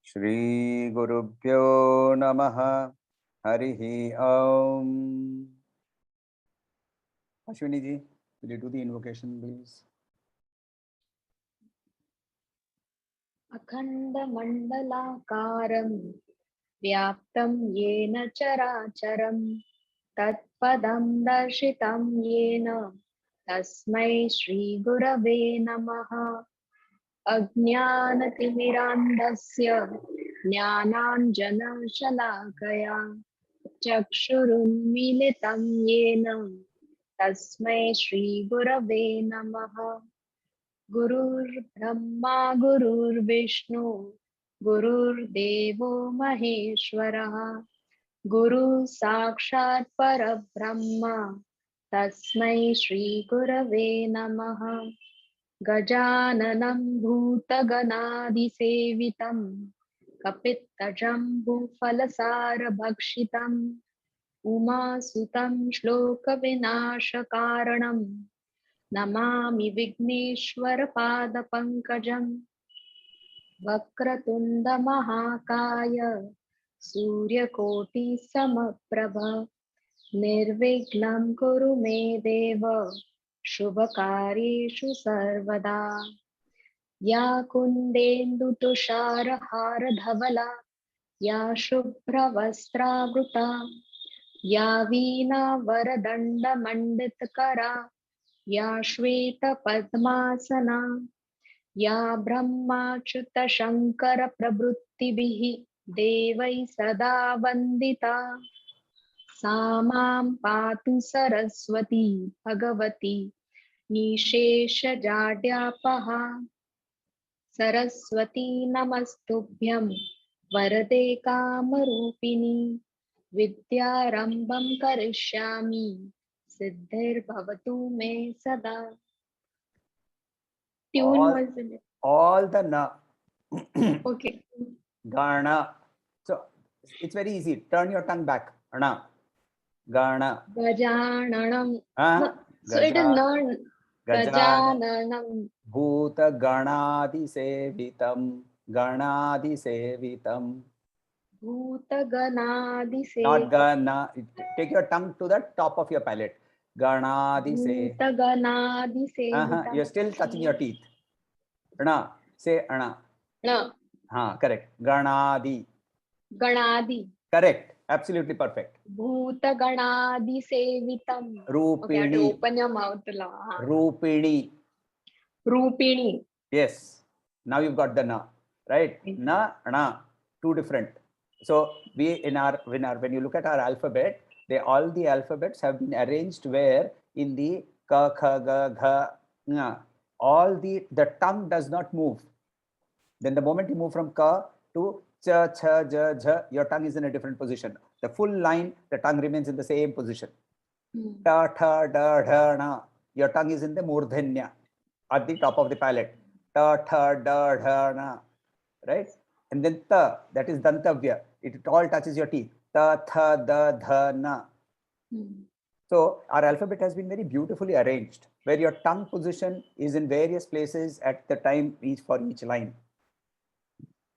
Shri Gurubhyo Namaha Harihi Om. Ashwini ji, will you do the invocation, please? अखण्डमण्डलाकारं व्याप्तं येन चराचरं तत्पदं दर्शितं येन तस्मै श्रीगुरवे नमः। अज्ञानतिमिरान्धस्य ज्ञानाञ्जनशलाकया चक्षुरुन्मीलितं येन तस्मै श्रीगुरवे नमः। गुरुर्ब्रह्मा गुरुर्विष्णु गुरुर्देवो महेश्वरः गुरुः साक्षात् परब्रह्म तस्मै श्रीगुरवे नमः। गजाननं भूतगणादिसेवितं कपित्तजम्बुफलसारभक्षितम् उमासुतं श्लोकविनाशकारणं नमामि विघ्नेश्वरपादपङ्कजं। वक्रतुण्डमहाकाय सूर्यकोटिसमप्रभ निर्विघ्नं कुरु मे देव शुभकार्येषु सर्वदा। या कुन्देन्दुतुषारहारधवला या शुभ्रवस्त्रावृता या वीणावरदण्डमण्डितकरा या श्वेतपद्मासना या ब्रह्माच्युतशङ्करप्रभृतिभिः देवैः सदा वन्दिता सा मां पातु सरस्वती भगवती निशेषजाड्यापहा। सरस्वती नमस्तुभ्यं वरदे कामरूपिणी विद्यारम्भं करिष्यामि सिद्धिर्भवतु मे सदा। Tune was in it. All the na. Okay. Gana. So it's very easy. Turn your tongue back. Ana. Gana. Gajananam. No, so it is not Gajananam. Bhuta Ganadi Sevitam. Ganadi Sevitam. Bhuta Ganadi Sevitam. Not Gana. Take your tongue to the top of your palate. Ganadi Se. Bhuta Ganadi Sevitam. You're still touching your teeth. Ana. Say Ana. No. Correct. Ganadi. Ganadi. Correct. Absolutely perfect. Bhuta Ganadi Sevitam. Rupini. Okay, I have to open your mouth. Rupini. Rupini. Yes. Now you've got the na. Right? Na, na. Two different. So we when you look at our alphabet, all the alphabets have been arranged where in the ka, kha, ga, gha, nga, all the tongue does not move. Then the moment you move from ka to cha, cha, ja, jha, your tongue is in a different position. The full line, the tongue remains in the same position. Ta, tha, da, dha, na. Your tongue is in the murdhanya at the top of the palate. Ta, tha, da, dha, na. Right? And then ta, that is dantavya. It all touches your teeth. Ta, tha, da, dha, na. So our alphabet has been very beautifully arranged, where your tongue position is in various places at the time for each line.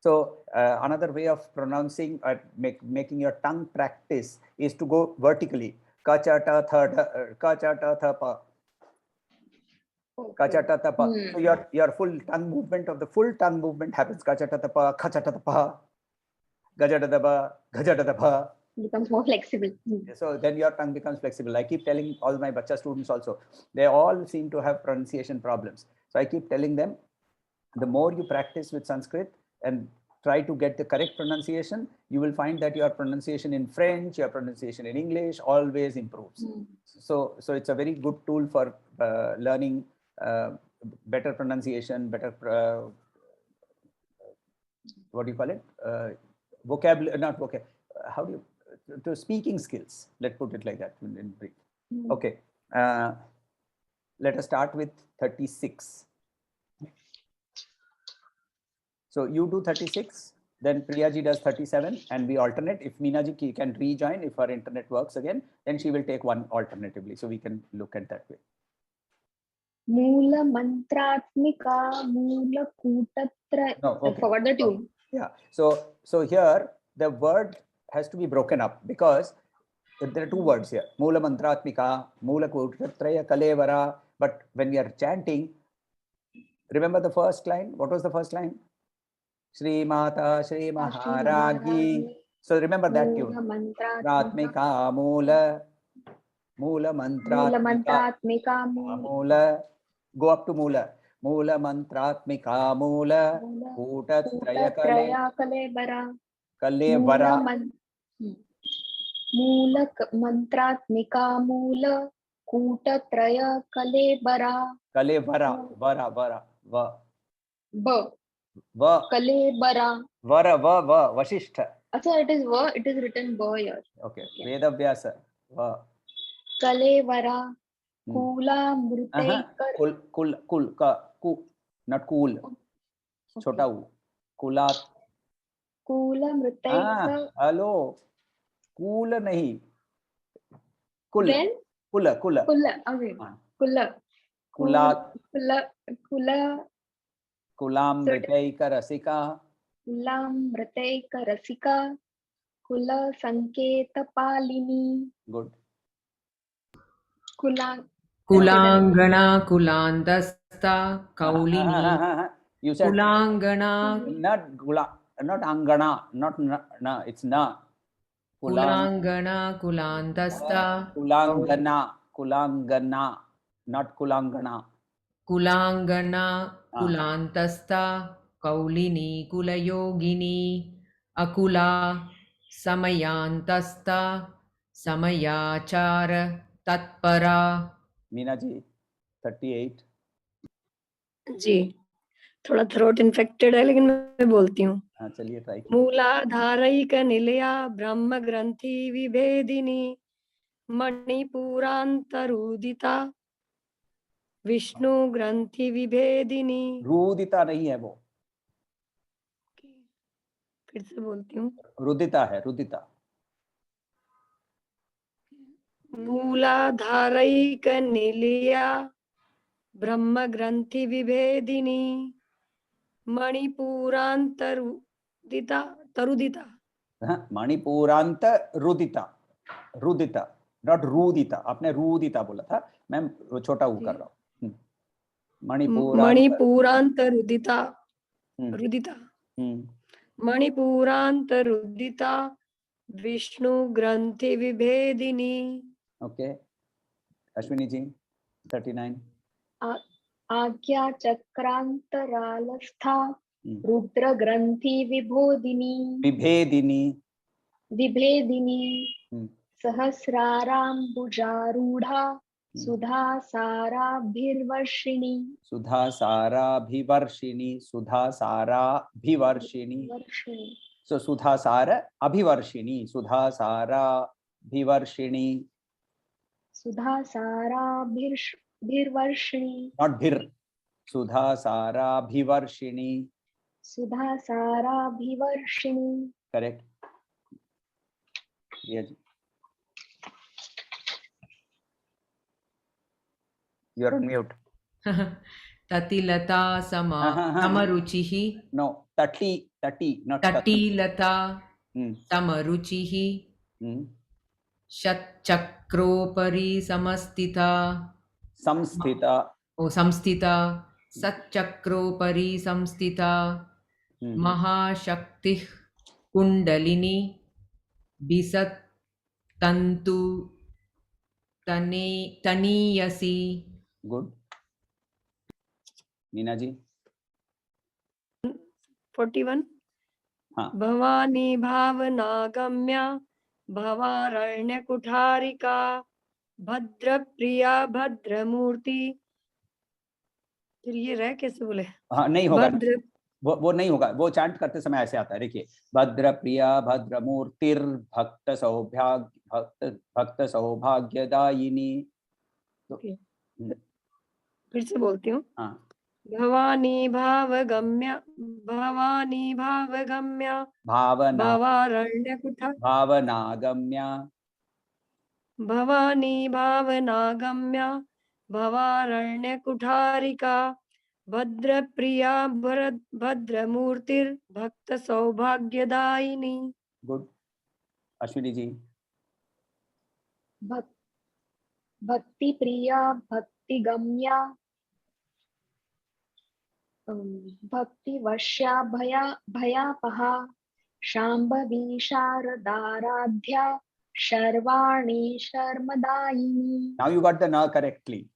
So another way of pronouncing or making your tongue practice is to go vertically. Ka, cha, ta, tha, ka, cha, ta, tha, pa. Ka, cha, ta, tha, pa. So your full tongue movement happens. Ka, cha, ta, tha, pa, kha, cha, ta, tha, pa. Ga, cha, ta, tha, pa, ga, cha, ta, tha, pa. Becomes more flexible. So then your tongue becomes flexible. I keep telling all my bacha students also, they all seem to have pronunciation problems. So I keep telling them, the more you practice with Sanskrit, and try to get the correct pronunciation, you will find that your pronunciation in French, your pronunciation in English always improves. So it's a very good tool for learning better pronunciation, better what do you call it? Vocabulary, not vocabulary. How do you to speaking skills? Let's put it like that in brief. Okay. Let us start with 36. So you do 36, then Priyaji does 37, and we alternate. If Meenaji can rejoin, if her internet works again, then she will take one alternatively. So we can look at that way. Moola mantratmika, moola kutatra. No, okay. I forgot the tune. Yeah. So here the word has to be broken up because there are two words here. Moola mantratmika, moola kutatraya kalevara. But when we are chanting, remember the first line? What was the first line? Shri Mata, Shri Maharagi. So remember that tune. Mantratmika, moola mantratmika, moola. Go up to moola. Moola mantratmika, moola kutatraya kalevara. Moola mantratmika, moola kutatraya kalevara. Vara. Kalevara. Va. Vasishtha. Achha, it is va. It is written va here. Okay. Vedavyasa. Va. Kalevara. Kula mrutaikar. Not cool. Chota u. Kulat. Kula mrutaikar. Hello. Cool nahi. Kul. Then? Kula. Okay. Kula. Kulat. Kula. Kulam mritaika rasika. Kulam mritaika rasika. Kula sanketa palini. Good. Kulangana kulandasta kaulini. You said Kulangana. Not angana, not na, it's na. Kulangana kulandasta. Kulangana, not kulangana. Kulangana kulantasta kaulini kulayogini akula samayantasta samayachara tatpara. Meena ji, 38. जी, थोड़ा throat infected है लेकिन मैं बोलती हूँ. चलिए try. मूलाधारैक निलया ब्रह्म ग्रंथि विभेदिनी मणिपुरांतरुदिता विष्णु ग्रंथि विभेदिनी. रुदिता नहीं है वो. फिर से बोलती हूँ. रुदिता है, रुदिता. मूलाधारैक निलया ब्रह्म ग्रंथि विभेदिनी मणिपुरांतरुदिता तरुदिता. मणिपुरांत रुदिता नॉट रुदिता. आपने रुदिता बोला था, मैं छोटा ऊ कर रहा हूँ. मणिपुरांतरुदिता रुदिता. मणिपुरांतरुदिता विष्णु ग्रंथि विभेदिनी. ओके. अश्विनी जी 39. आज्ञा चक्रांतरालस्था रुद्र ग्रंथि विभेदिनी सहस्राराम्बुजारूढ़ा सुधा साराभिवर्षिणी. So Sudha Sara Abhivarshini. Not Bhir. Sudha Sara Bhivarshini. Correct. Yes. You are on mute. Tatilata samaruchihi. No, tati, not Tatilata samaruchihi. Shatchakropari samastita. Samstita. Satchakropari samstita. Mahashakti kundalini. Bisat tantu taniyasi. Good. Meena ji. 41. Bhavani भावनागम्या भवारण्य कुठारिका भद्रप्रिया भद्रमूर्ति। फिर ये रह कैसे बोले? हाँ नहीं होगा, भद्र वो नहीं होगा, वो चांट करते समय ऐसे आता है। देखिए, भद्र प्रिया भद्रमूर्तिर भक्त सौभाग्य भक्त सौभाग्यदायिनी। तो फिर से बोलती हूँ। हाँ, भवानी भावगम्या भावना भवारण्य कुठा भावनागम्या भवानी भावनागम्या भवारण्य कुठारिका भद्रप्रिया भद्रमूर्तिर्भक्त सौभाग्यदायिनी। गुड। अश्विनी जी। भक्ति प्रिया भक्ति गम्या भक्ति वर्षा भयापहा Shambhavi शारदाराध्या Sharvani शर्मदायिनी। Now you got the na correctly.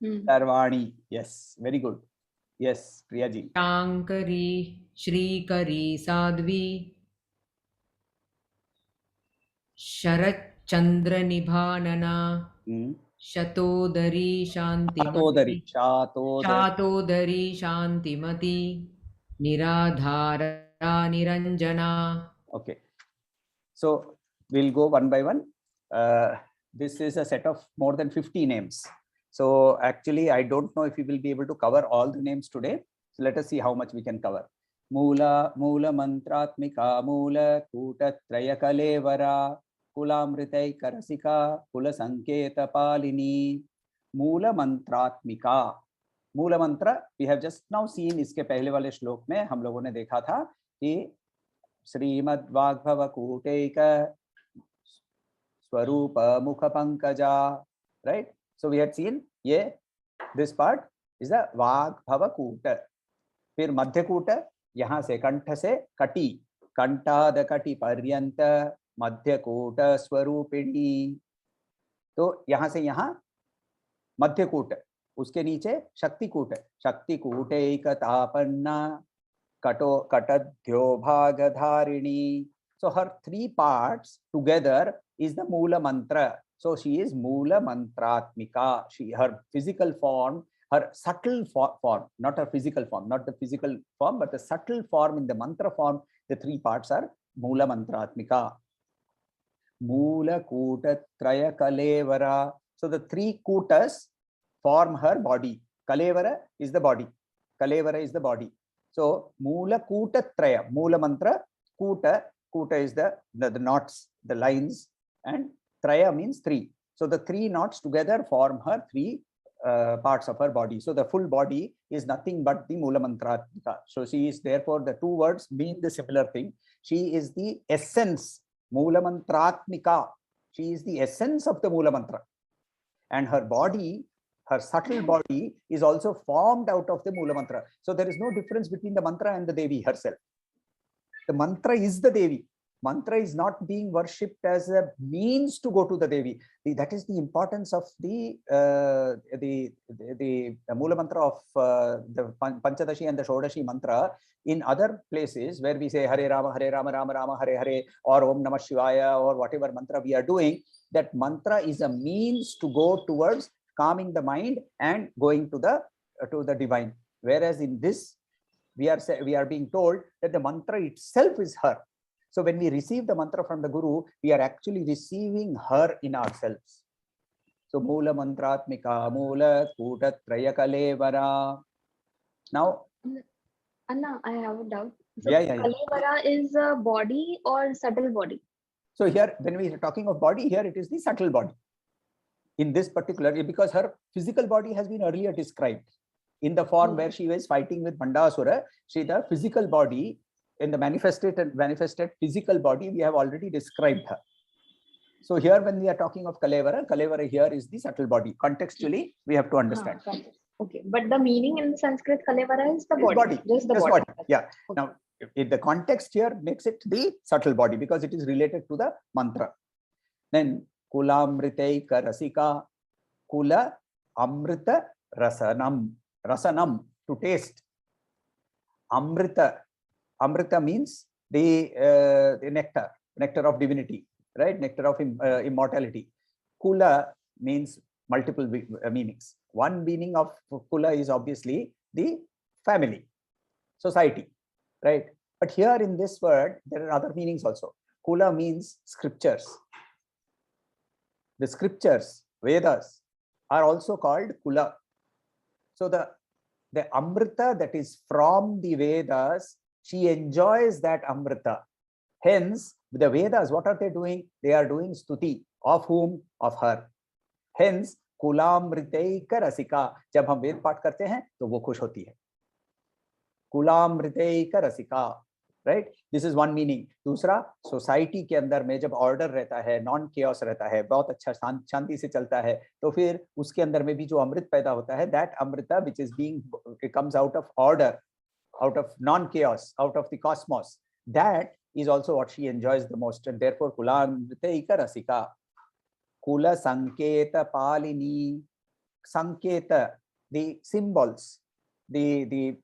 Sarvani. Yes, very good. Yes, Priya ji. Shankari श्रीकरी Sadhvi Sharachchandra निभानना शतोदरी शांतिमती शातोदरी शांतिमती निराधारा Niranjana. Okay, so we'll go one by one. This is a set of more than 50 names. So actually, I don't know if we will be able to cover all the names today. So let us see how much we can cover. Moola mantratmika moola kutatraya kalevara kulamritai karasika kula sanketa palini. Moola mantratmika. Moola mantra we have just now seen. इसके पहले वाले श्लोक में हम लोगों ने देखा था कि श्रीमद् वाग्भव कूटैक स्वरूप मुख Pankaja, right? So we had seen ये this part is the वाग्भव कूट. फिर मध्य कूट, यहाँ से कंठ से कटी, कंठाद कटी पर्यंत मध्य कूट स्वरूपिणी. तो यहाँ से यहाँ मध्य कूट, उसके नीचे शक्ति कूट, शक्ति कूटैकतापन्ना कटद्यो भागधारिणी. So her three parts together is the Moola mantra. So she is Moola mantratmika. Her physical form, her subtle form, not her physical form, not the physical form, but the subtle form in the mantra form. The three parts are Moola mantratmika. Moola kuta traya kalevara. So the three kutas form her body. Kalevara is the body. Kalevara is the body. So Moola kuta traya, Moola mantra, kuta is the knots, the lines, and traya means three. So the three knots together form her three parts of her body. So the full body is nothing but the Moola mantratmika. So she is, therefore the two words mean the similar thing. She is the essence, Moola mantratmika. She is the essence of the Moola mantra, and her body, her subtle body, is also formed out of the Moola mantra. So there is no difference between the mantra and the Devi herself. The mantra is the Devi. Mantra is not being worshipped as a means to go to the Devi. That is the importance of the Moola mantra of the Panchadashi and the Shodashi mantra. In other places where we say Hare Rama, Rama Rama, Hare Hare, or Om Namah Shivaya, or whatever mantra we are doing, that mantra is a means to go towards calming the mind and going to the divine. Whereas in this, we are being told that the mantra itself is her. So when we receive the mantra from the Guru, we are actually receiving her in ourselves. So Moola mantratmika Moola kutatraya kalevara. Now, Anna, I have a doubt. So yeah. Kalevara is a body or subtle body? So here, when we are talking of body, here it is the subtle body. In this particular, because her physical body has been earlier described in the form where she was fighting with Bandasura. The physical body, in the manifested physical body, we have already described her. So here, when we are talking of Kalevara here is the subtle body. Contextually, we have to understand. Okay, but the meaning in Sanskrit Kalevara is the body. Just the body. Yeah. Okay. Now, in the context here makes it the subtle body because it is related to the mantra. Then Kulamritei Karasika, Kula Amrita Rasanam, to taste. Amrita means the nectar of divinity, right? Nectar of immortality. Kula means multiple meanings. One meaning of kula is obviously the family, society, right? But here in this word, there are other meanings also. Kula means scriptures. The scriptures, Vedas, are also called kula. So the Amrita that is from the Vedas, she enjoys that Amrita. Hence, the Vedas, what are they doing? They are doing stuti. Of whom? Of her. Hence, kulamriteika rasika. जब हम वेद पाठ करते हैं तो वो खुश होती है. कुलामृतेक रसिका, right? This is one meaning. दूसरा, सोसाइटी के अंदर में जब ऑर्डर रहता है, नॉन केओस रहता है, बहुत अच्छा शांति से चलता है, तो फिर उसके अंदर में भी जो अमृत पैदा होता है, that Amrita which is being comes out of order, out of non-chaos, out of the cosmos, that is also what she enjoys the most. And therefore kulamriteika rasika. Kula sanketa palini. Sanketa, the symbols, the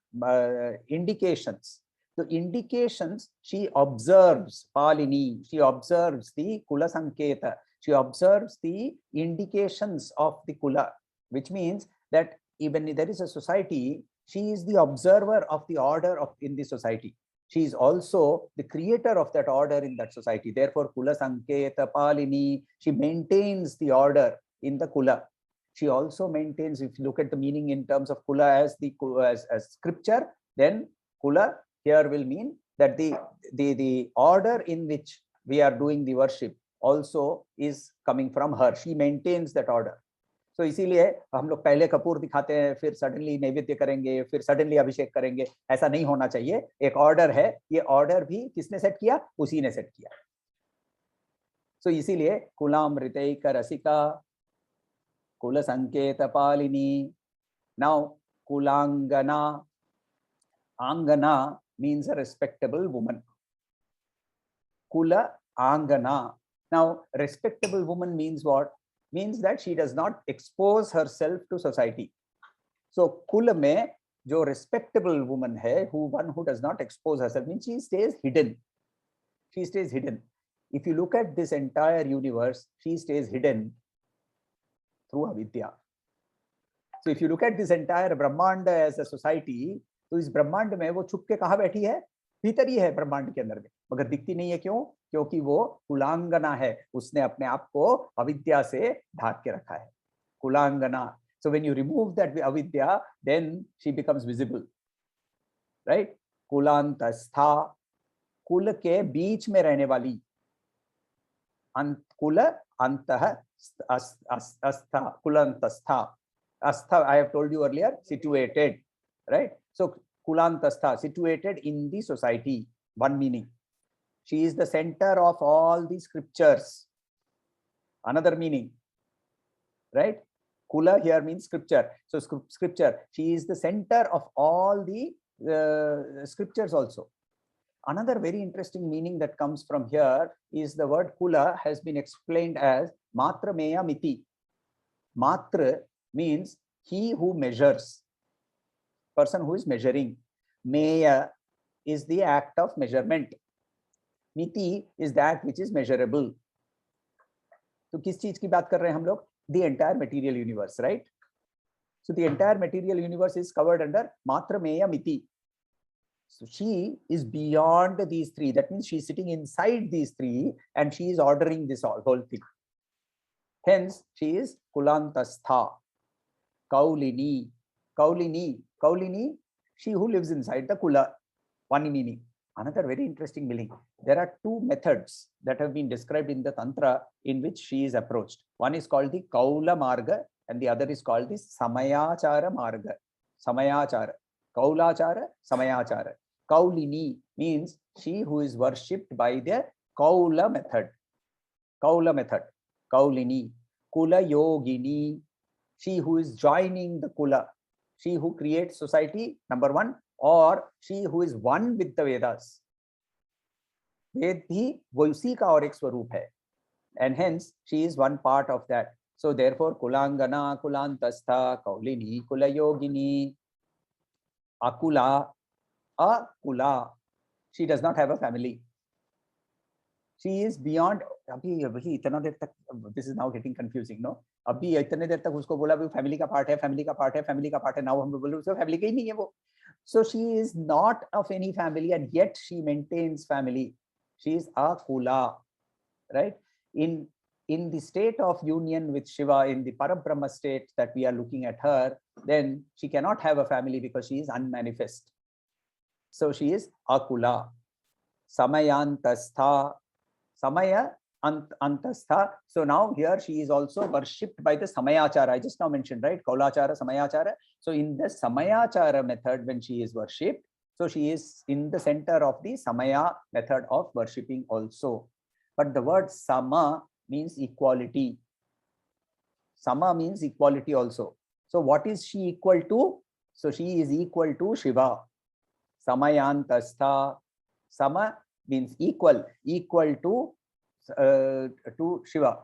indications. The indications she observes. Palini, she observes the kula sanketa. She observes the indications of the kula, which means that even if there is a society, she is the observer of the order in the society. She is also the creator of that order in that society. Therefore, kula sanketa palini, she maintains the order in the kula. She also maintains, if you look at the meaning in terms of kula as scripture, then kula here will mean that the order in which we are doing the worship also is coming from her. She maintains that order. तो इसीलिए हम लोग पहले कपूर दिखाते हैं, फिर suddenly नैवेद्य करेंगे, फिर सडनली अभिषेक करेंगे. ऐसा नहीं होना चाहिए. एक ऑर्डर है, ये ऑर्डर भी किसने सेट किया? उसी ने सेट किया. सो इसीलिए कुलामृतैक रसिका, कुल संकेत पालिनी. नाउ कुलांगना, आंगना means a respectable woman. Kula angana. Now respectable woman means what? Means that she does not expose herself to society. So kula mein jo respectable woman hai, one who does not expose herself, means she stays hidden. She stays hidden. If you look at this entire universe, she stays hidden through avidya. So if you look at this entire brahmanda as a society, तो इस ब्रह्मांड में वो छुप के कहाँ बैठी है? भीतर ही है ब्रह्मांड के अंदर में, मगर दिखती नहीं है. क्यों? क्योंकि वो कुलांगना है. उसने अपने आप को अविद्या से ढाक के रखा है. कुलांगना. So when you remove that avidya, then she becomes visible, right? कुलांतस्था, कुल के बीच में रहने वाली. कुल अंतः अस्था, कुलांतस्था. Astha, I have told you earlier, situated, right? So kulantastha, situated in the society. One meaning. She is the center of all the scriptures. Another meaning, right? Kula here means scripture. So scripture, she is the center of all the scriptures also. Another very interesting meaning that comes from here is the word kula has been explained as matra meya miti. Matra means he who measures, person who is measuring. Meya is the act of measurement. Miti is that which is measurable. तो किस चीज की बात कर रहे हैं हम लोग? The entire material universe, right? So the entire material universe is covered under matra meya miti. So she is beyond these three. That means she is sitting inside these three and she is ordering this whole thing. Hence, she is kulantastha. Kaulini. Kaulini. Kaulini, she who lives inside the kula. One meaning. Another very interesting meaning. There are two methods that have been described in the Tantra in which she is approached. One is called the Kaula Marga and the other is called the Samayachara Marga. Samayachara. Kaulachara, Samayachara. Kaulini means she who is worshipped by the Kaula method. Kaula method. Kaulini. Kula Yogini. She who is joining the Kula. She who creates society, number one, or she who is one with the Vedas. Ved bhi wo usi ka aur ek swaroop hai. And hence, she is one part of that. So therefore, Kulangana, Kulantastha, Kaulini, Kula Yogini, Akula, Akula. she does not have a family. She is beyond. This is now getting confusing, no? अभी इतने देर तक उसको बोला family का part है, family का part है, family का part है. Now हम बोल रहे family का ही नहीं है वो. So she is not of any family, and yet she maintains family. She is a kula, right? In the state of union with Shiva, in the Parabrahma state that we are looking at her, then she cannot have a family because she is unmanifest. So she is akula. Samayantastha. Samaya antastha. So now here she is also worshipped by the Samayachara. I just now mentioned, right? Kaulachara, Samayachara. So in the Samayachara method, when she is worshipped, so she is in the center of the Samaya method of worshipping also. But the word Sama means equality. Sama means equality also. So what is she equal to? So she is equal to Shiva. Samayantastha. Sama means equal to Shiva.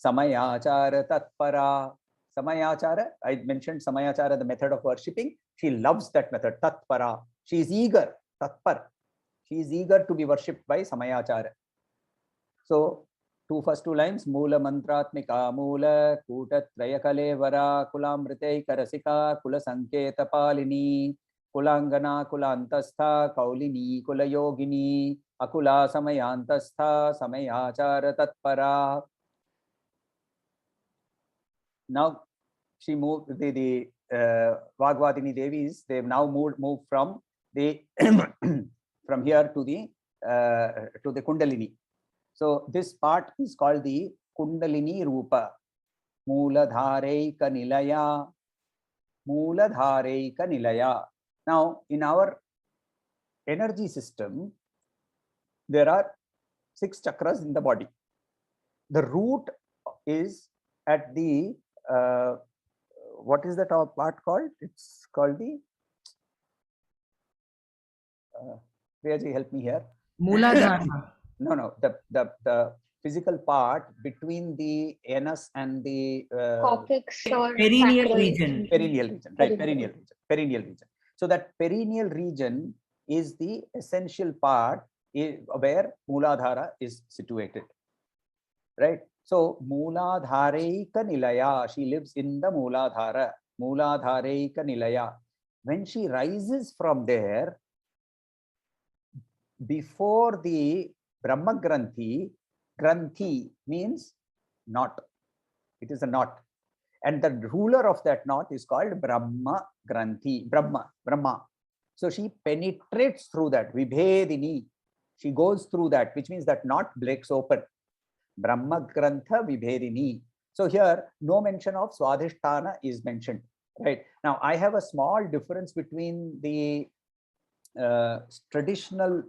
Samayachara tatpara. Samayachara, I mentioned Samayachara, the method of worshipping. She loves that method, tatpara. She is eager, tatpar. She is eager to be worshipped by Samayachara. So, first two lines, Mula Mantratmika Mula, Kuta Trayakalevara, Kulamrite Karasika, Kula Sanketa Palini, Kulangana Kulantastha, Kaulini, Kula Yogini, Akula Samayantastha, Samayachara Tatpara. Now she moved the Vag Vadini Devis. They've now moved from the from here to the Kundalini. So this part is called the Kundalini Rupa. Mooladhareika Nilaya. Mooladhareika Nilaya. Now, in our energy system, there are 6 chakras in the body. The root is at the, what is that part called? It's called the, Priyaji, help me here. Mooladhara. No, the physical part between the anus and the Coccyx or perineal sacral region. Perineal region, right? Perineal region. So that perineal region is the essential part where Mooladhara is situated, right? So Mooladhareika Nilaya, she lives in the Mooladhara. Mooladhareika Nilaya. When she rises from there, before the Brahma Granthi, Granthi means knot. It is a knot. And the ruler of that knot is called Brahma Granthi, Brahma. So she penetrates through that, Vibhedini. She goes through that, which means that knot breaks open. Brahma Grantha Vibhedini. So here, no mention of Swadhisthana is mentioned, right? Now, I have a small difference between the traditional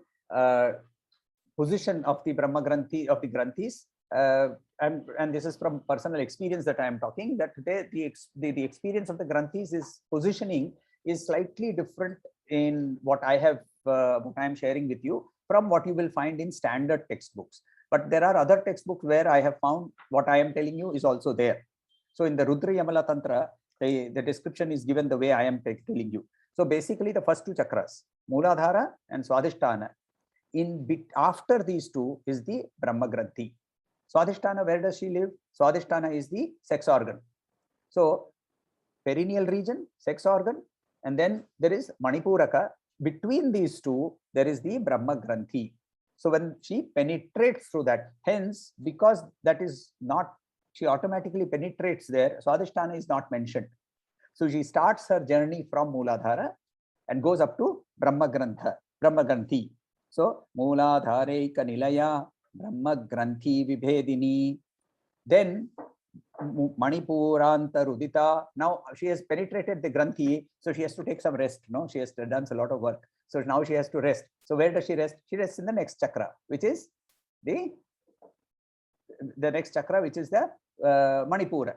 position of the Brahma Granthi, of the Granthis, and this is from personal experience that I am talking, that today the experience of the Granthis is positioning is slightly different in what I have, what I am sharing with you from what you will find in standard textbooks. But there are other textbooks where I have found what I am telling you is also there. So in the Rudra Yamala Tantra, the description is given the way I am telling you. So basically the first 2 chakras, Mooladhara and Swadhisthana. After these 2 is the Brahma Granthi. Swadhisthana, where does she live? Swadhisthana is the sex organ. So perineal region, sex organ, and then there is Manipuraka. Between these 2, there is the Brahma Granthi. So when she penetrates through that, hence, because that is not, she automatically penetrates there, Swadhisthana is not mentioned. So she starts her journey from Mooladhara and goes up to Brahma Granthi. So Mooladhareika Nilaya, Brahma Granthi Vibhedini. Then Manipuranta Rudita. Now she has penetrated the Granthi, so she has to take some rest. No, she has done a lot of work. So now she has to rest. So where does she rest? She rests in the next chakra, which is the next chakra, which is the Manipuraka.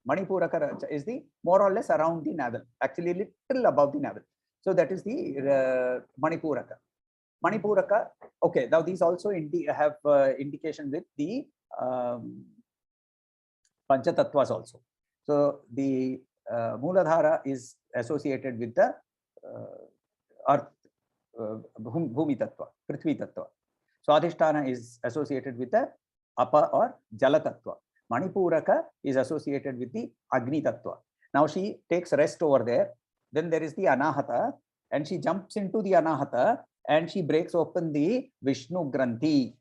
Manipuraka is the more or less around the navel, actually little above the navel. So that is the Manipuraka. Manipuraka. Okay, now these also have indication with the Panchatattvas also. So the Mooladhara is associated with the earth, Bhumi Tattva, Prithvi Tattva. Swadhisthana is associated with the Apa or Jala Tattva. Manipuraka is associated with the Agni Tattva. Now she takes rest over there. Then there is the Anahata, and she jumps into the Anahata and she breaks open the Vishnu Granthi.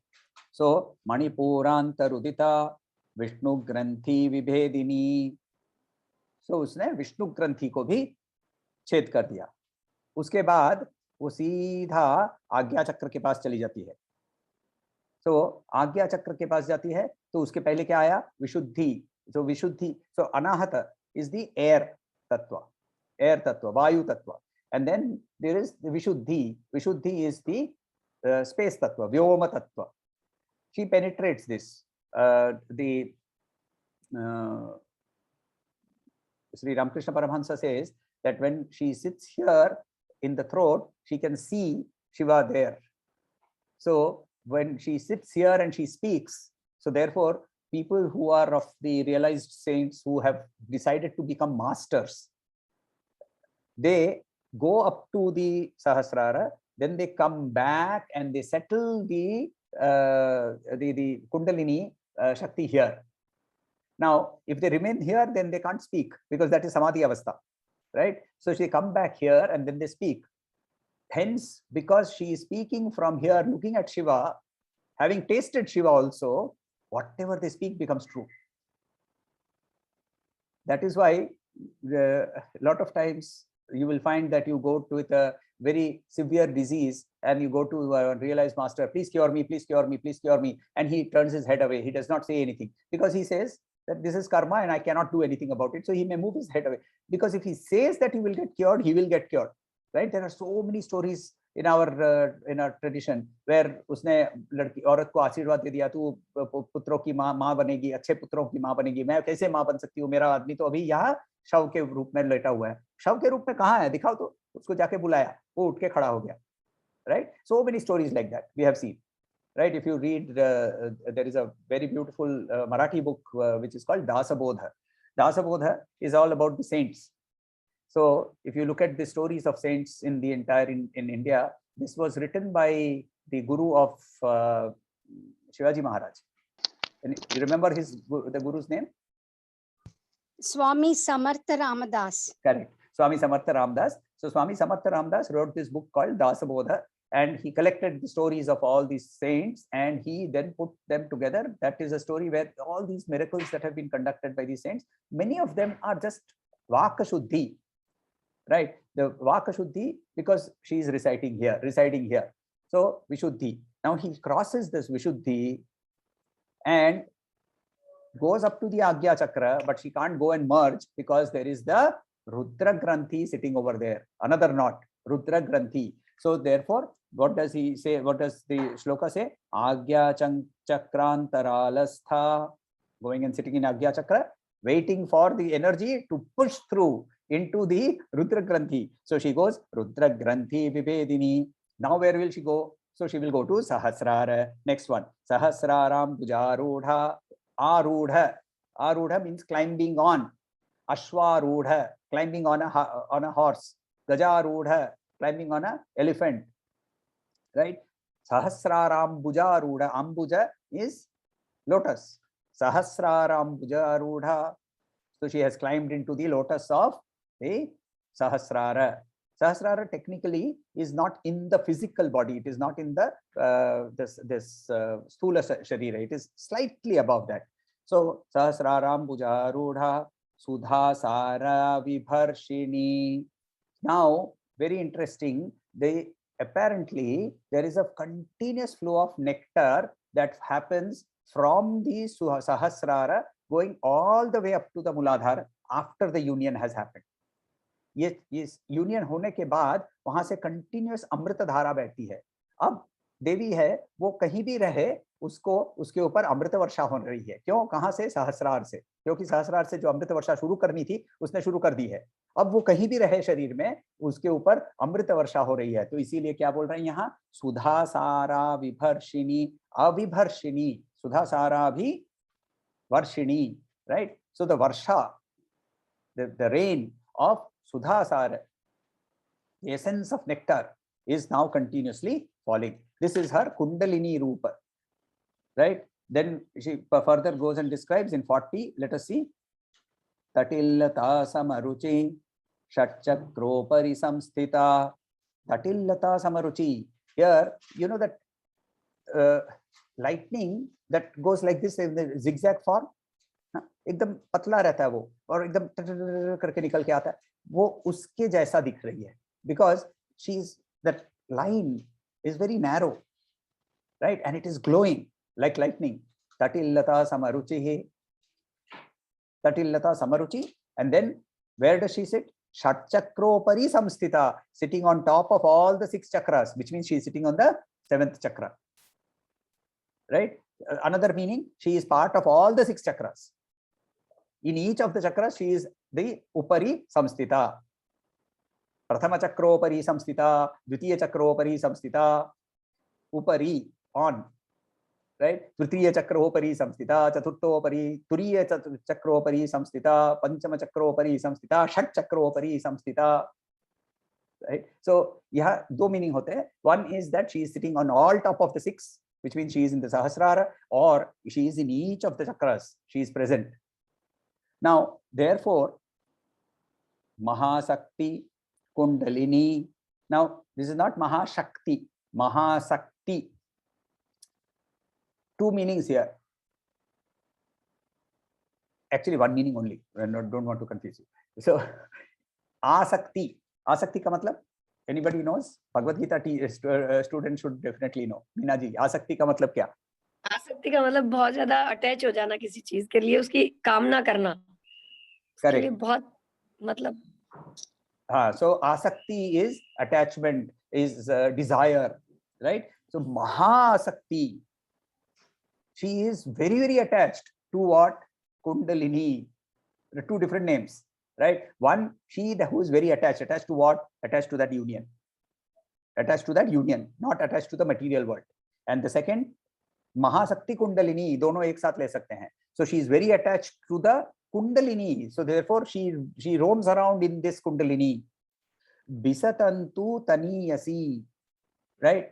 So Manipuranta Rudita Vishnu Granthi Vibhedini. So उसने विष्णु ग्रंथि को भी छेद कर दिया. उसके बाद वो सीधा आज्ञा चक्र के पास चली जाती है. तो आज्ञा चक्र के पास जाती है तो उसके पहले क्या आया? विशुद्धि. So Vishuddhi, so anahata is the air tattva, vayu tattva, and then there is the vishuddhi. Vishuddhi is the space tattva, vyoma tattva. She penetrates this. Sri Ramakrishna Paramahansa says that when she sits here in the throat, she can see Shiva there. So when she sits here and she speaks, so therefore people who are of the realized saints who have decided to become masters, they go up to the Sahasrara, then they come back and they settle the Kundalini Shakti here. Now, if they remain here, then they can't speak because that is Samadhi Avastha, right? So they come back here and then they speak. Hence, because she is speaking from here, looking at Shiva, having tasted Shiva also, whatever they speak becomes true. That is why a lot of times you will find that you go with a very severe disease and you go to a realized master, please cure me, please cure me, please cure me. And he turns his head away. He does not say anything because he says that this is karma and I cannot do anything about it. So he may move his head away, because if he says that he will get cured, he will get cured, right? There are so many stories in our tradition where उसने लड़की औरत को आशीर्वाद दे दिया, तू पुत्रों की माँ बनेगी, अच्छे पुत्रों की माँ बनेगी. मैं कैसे माँ बन सकती हूँ? मेरा आदमी तो अभी यहाँ शव के रूप में लेटा हुआ है. शव के रूप में कहाँ है? दिखाओ तो. उसको जाके बुलाया, वो उठ के खड़ा हो गया, right? So many stories like that we have seen, right? If you read, there is a very beautiful Marathi book which is called Dasabodha. Dasabodha is all about the saints. So if you look at the stories of saints in the entire in India, this was written by the guru of Shivaji Maharaj. And you remember the guru's name? Swami Samartha Ramadas. Correct. Swami Samartha Ramadas. So Swami Samartha Ramadas wrote this book called Dasabodha, and he collected the stories of all these saints and he then put them together. That is a story where all these miracles that have been conducted by these saints, many of them are just Vakashuddhi, right? The Vakashuddhi, because she is residing here. So Vishuddhi. Now he crosses this Vishuddhi and goes up to the Agya Chakra, but she can't go and merge because there is the Rudra Granthi sitting over there. Another knot, Rudra Granthi. So therefore, what does he say? What does the shloka say? Agya Chakrantaralastha, going and sitting in Agya Chakra, waiting for the energy to push through into the Rudra Granthi. So she goes Rudra Granthi Vibhedini. Now where will she go? So she will go to Sahasrara. Next one, Sahasraram Pujarudha. Arudha. Arudha means climbing on. Ashwarudha, climbing on a horse. Gajarudha, climbing on an elephant, right? Sahasraram Bujarudha. Ambuja is lotus. Sahasraram Bujarudha. So she has climbed into the lotus of the Sahasrara. Sahasrara technically is not in the physical body. It is not in the this Sthula Sharira. It is slightly above that. So Sahasraram Bujarudha Sudha Sara Vibharshini. Now, very interesting. Apparently there is a continuous flow of nectar that happens from the Sahasrara going all the way up to the Muladhara after the union has happened. Yes, union होने के बाद वहां से continuous अमृत धारा बहती है. अब देवी है, वो कहीं भी रहे, उसको उसके ऊपर अमृत वर्षा हो रही है. क्यों? कहां से? सहस्रार से. क्योंकि सहस्रार से जो अमृत वर्षा शुरू करनी थी उसने शुरू कर दी है. अब वो कहीं भी रहे शरीर में, उसके ऊपर अमृत वर्षा हो रही है. तो इसीलिए क्या बोल रहे हैं यहाँ? सुधा सारा विभर्षिणी अविभर्षिणी. सुधा सारा भी Varshini, right? So the varsha, the rain of Sudha Sara, the essence of nectar, is now continuously falling. This is her Kundalini Rupa, right? Then she further goes and describes in 40. Let us see. Tatillata samaruchi shatchakropari samsthita. Tatillata samaruchi. Here, you know that lightning that goes like this in the zigzag form, एकदम पतला रहता है वो और एकदम करके निकल के आता है, वो उसके जैसा दिख रही है, because she's that line is very narrow, right, and it is glowing like lightning. Tatillata samaruchi, Tatillata samaruchi. And then where does she sit? Shatchakropari samsthita, sitting on top of all the 6 chakras, which means she is sitting on the 7th chakra, right? Another meaning, she is part of all the 6 chakras. In each of the chakras, she is the upari samsthita. Prathama chakropari samsthita, dvitiya chakropari samsthita, upari, on, right? Tritiya chakropari samsthita, chaturtopari, turiya chakropari samsthita, panchama chakropari samsthita, shat chakropari samsthita, right? So, yeah, 2 meaning hote hai. One is that she is sitting on all top of the 6, which means she is in the Sahasrara, or she is in each of the chakras, she is present. Now, therefore, Mahasakti, Kundalini. Now, this is not Mahashakti, Mahasakti. 2 meanings here. Actually, 1 meaning only. I don't want to confuse you. So, Asakti. Asakti ka matlab? Anybody knows? Bhagavad Gita student should definitely know. Meena ji, Asakti ka matlab kya? आसक्ति का मतलब बहुत ज्यादा attach हो जाना किसी चीज के लिए, उसकी कामना करना, उसके लिए बहुत मतलब. हाँ, so Asakti is attachment, is desire, right? So Mahasakti, she is very, very attached to what? Kundalini. 2 different names, right? One, she who is very attached. Attached to what? Attached to that union. Attached to that union, not attached to the material world. And the second, Mahasakti Kundalini, dono ek saath le sakte hain. So she is very attached to the Kundalini. So therefore, she roams around in this Kundalini. Bisatantu taniyasi, right?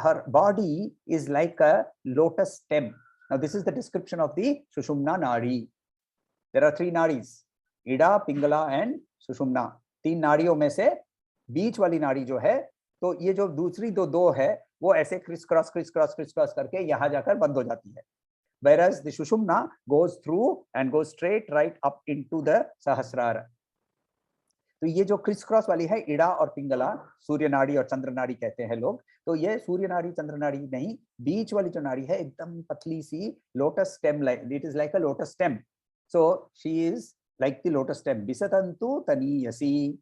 Her body is like a lotus stem. Now, this is the description of the Sushumna Nadi. There are 3 nadis, Ida, Pingala and Sushumna. 3 नाड़ियों में से बीच वाली नाड़ी जो है, तो ये जो दूसरी दो है, वो ऐसे क्रिस क्रॉस करके यहाँ जाकर बंद हो जाती है. Whereas the Sushumna goes through and goes straight right up into the Sahasrara. तो ये जो क्रिस क्रॉस वाली है, इड़ा और पिंगला, सूर्य नाड़ी और चंद्र नाड़ी कहते हैं लोग. तो ये सूर्य नाड़ी चंद्र नाड़ी नहीं, बीच वाली जो नाड़ी है एकदम पतली सी lotus stem, like it is like a lotus stem. So she is like the lotus stem. Bisatantu taniyasi.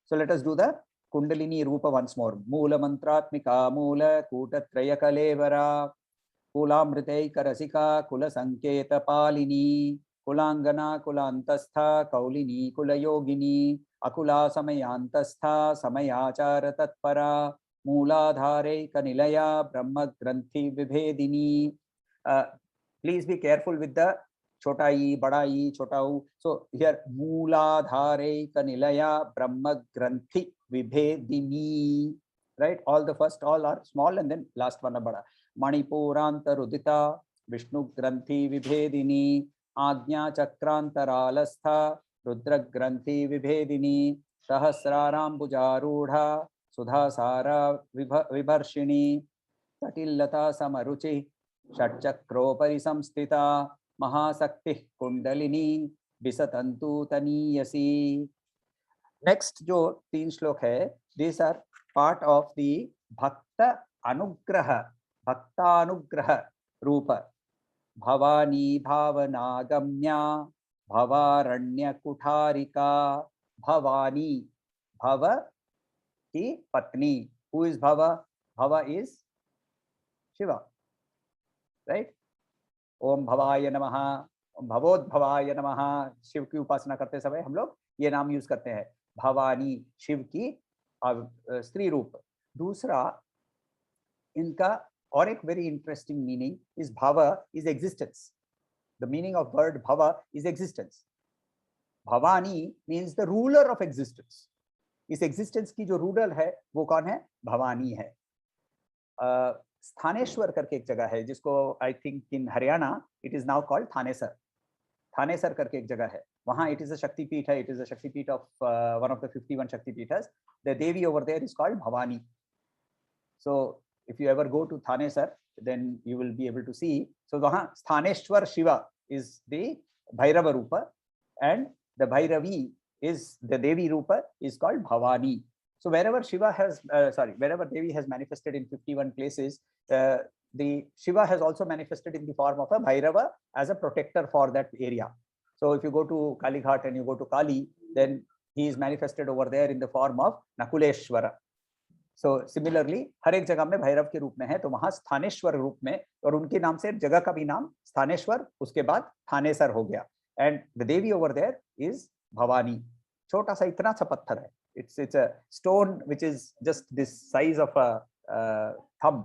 So let us do the Kundalini Rupa once more. Moola mantratmika moola kutatraya kalevara kulamrite karasika kula sanketa palini kulangana kulantastha kaulini kulayogini akula samayantastha samayachara tatpara mooladhare kanilaya brahma granthi vibhedini. Please be careful with the छोटा ई, बड़ा ई, छोटा ऊ. So here मूलाधारे kanilaya brahma granthi vibhedini, right? All the first all are small and then last one a bada. Manipuranta rudita Vishnu granthi vibhedini Ajna chakrantaralastha Rudra granthi vibhedini Sahasraram bujarudha Sudhasara vibharshini Tatillata samaruchi Shatchakropari samstita Mahasakti Kundalini Bisatantu taniyasi. Next जो 3 श्लोक है, these are part of the Bhakta Anugraha, Rupa. Bhavani Bhavanagamya Bhavaranya Kutarika. Bhavani, Bhava ki Patni. Who is Bhava? Bhava is Shiva, right? ओम भवाय नमः, ओम भवोद्भवाय नमः. शिव की उपासना करते समय हम लोग ये नाम यूज करते हैं. भवानी, शिव की स्त्री रूप. दूसरा इनका और एक very interesting meaning is bhava is existence. The meaning of word bhava is existence. Bhavani means the ruler of existence. इस एग्जिस्टेंस की जो रूरल है वो कौन है? भवानी है। स्थानेश्वर करके एक जगह है जिसको I think in Haryana it is now called Thanesar. Thanesar करके एक जगह है, वहाँ इट इज अ शक्तिपीठ है, it is a Shaktipeeth of one of the 51 Shaktipeeths. The Devi over there is called Bhavani. So if you ever go to Thanesar, then you will be able to see. So wahan Sthaneshwar Shiva is the Bhairava Rupa, and the Bhairavi is the Devi Rupa is called Bhavani. So wherever Shiva has, wherever Devi has manifested in 51 places, the Shiva has also manifested in the form of a Bhairava as a protector for that area. So if you go to Kali Ghat and you go to Kali, then he is manifested over there in the form of Nakuleshwara. So similarly हर एक जगह में भैरव के रूप में है, तो वहां स्थानेश्वर रूप में, और उनके नाम से जगह का भी नाम स्थानेश्वर, उसके बाद थानेसर हो गया। And the Devi over there is Bhavani. छोटा सा इतना सा पत्थर है, it's a stone which is just this size of a thumb,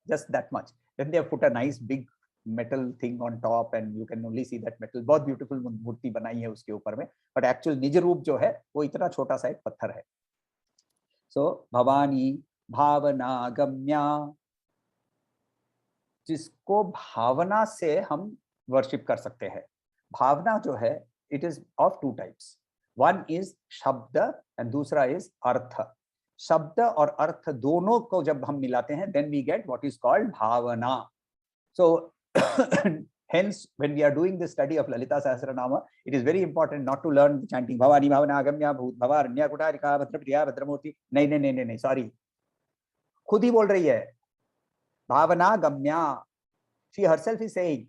just that much. Then they have put a nice big metal thing on top and you can only see that metal। बहुत beautiful मूर्ति बनाई है उसके ऊपर में, but actual निज रूप जो है वो इतना छोटा सा एक पत्थर है। सो भवानी भावना गम्या, जिसको भावना से हम वर्शिप कर सकते हैं। भावना जो है it is of two types, one is shabd and दूसरा इज अर्थ। शब्द और अर्थ दोनों को जब हम मिलाते हैं then we get what is called bhavana. So hence when we are doing the study of Lalita Sahasranama, it is very important not to learn chanting Bhavani Bhavana Agamya Bhut Bhavaranya Kutarika Bhadrapriya Bhadramurti। नहीं, sorry, खुद ही बोल रही है भावना गम्या। She herself is saying,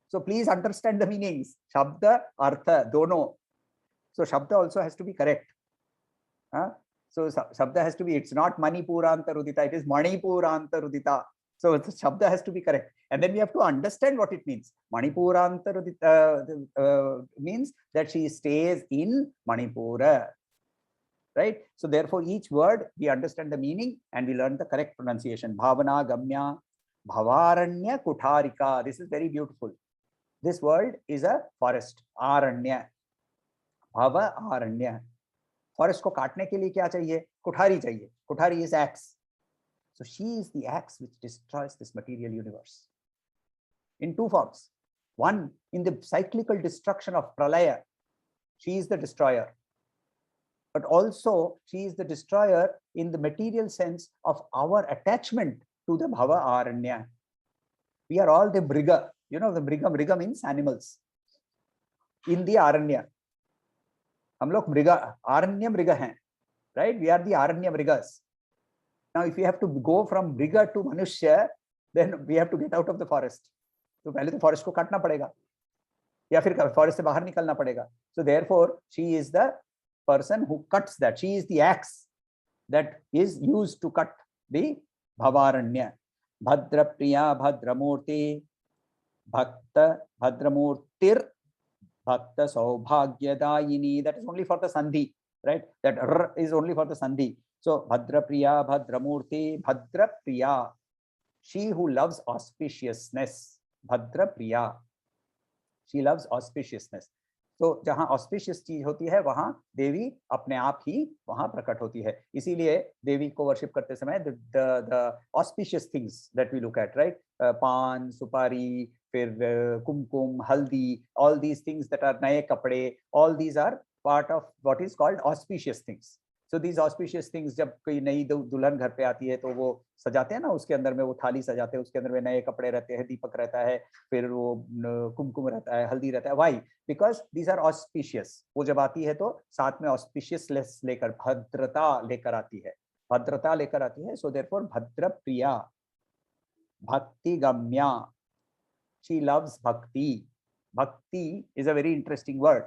so please understand the meanings, shabda artha dono। So shabda also has to be correct, so shabda has to be, it's not Manipuranta-rudita, it is Manipuranta-rudita। So the shabda has to be correct, and then we have to understand what it means। Manipuranta-rudita means that she stays in Manipura, right? So therefore each word we understand the meaning and we learn the correct pronunciation। Bhavana gamya Bhavaranya Kutarika, this is very beautiful। This word is a forest, Aranya, Bhava Aranya। Forest को काटने के लिए क्या चाहिए? कुठारी चाहिए। Kuthari is axe। So she is the axe which destroys this material universe in two forms। One, in the cyclical destruction of pralaya, she is the destroyer, but also she is the destroyer in the material sense of our attachment to the Bhava Aranya। We are all the Mriga, you know the Mriga means animals in the Aranya। हम लोग मृगा, आरण्य मृग हैं, right? We are the Aranya Mrigas। Now if we have to go from mriga to manushya, then we have to get out of the forest। तो पहले तो forest को काटना पड़ेगा या फिर forest से बाहर निकलना पड़ेगा। So therefore she is the person who cuts that, she is the axe that is used to cut the Bhavaranya। Bhadra Priya Bhadramurti Bhakta Bhadramurtir Bhakta Saubhagyadayini, that is only for the Sandhi, right? That R is only for the Sandhi। So Bhadra Priya Bhadramurti, Bhadra Priya, she who loves auspiciousness। Bhadra Priya, she loves auspiciousness। तो जहां auspicious चीज होती है वहां देवी अपने आप ही वहां प्रकट होती है। इसीलिए देवी को वर्शिप करते समय the auspicious things that we look at, right? Paan, supari, फिर kumkum, haldi, all these things that are naye kapde, all these are part of what is called auspicious things. So these auspicious things, जब कोई नई दुल्हन घर पे आती है तो वो सजाते हैं ना, उसके अंदर में वो थाली सजाते हैं, उसके अंदर में नए कपड़े रहते हैं, दीपक रहता है, फिर वो कुमकुम रहता है, हल्दी रहता है। Why? Because these are auspicious. वो जब आती है तो साथ में ऑस्पिशियसनेस लेकर, भद्रता लेकर आती है, भद्रता लेकर आती है। सो देयरफॉर भद्र प्रिया, भक्ति गम्या, शी लव्स भक्ति। भक्ति is a very interesting word.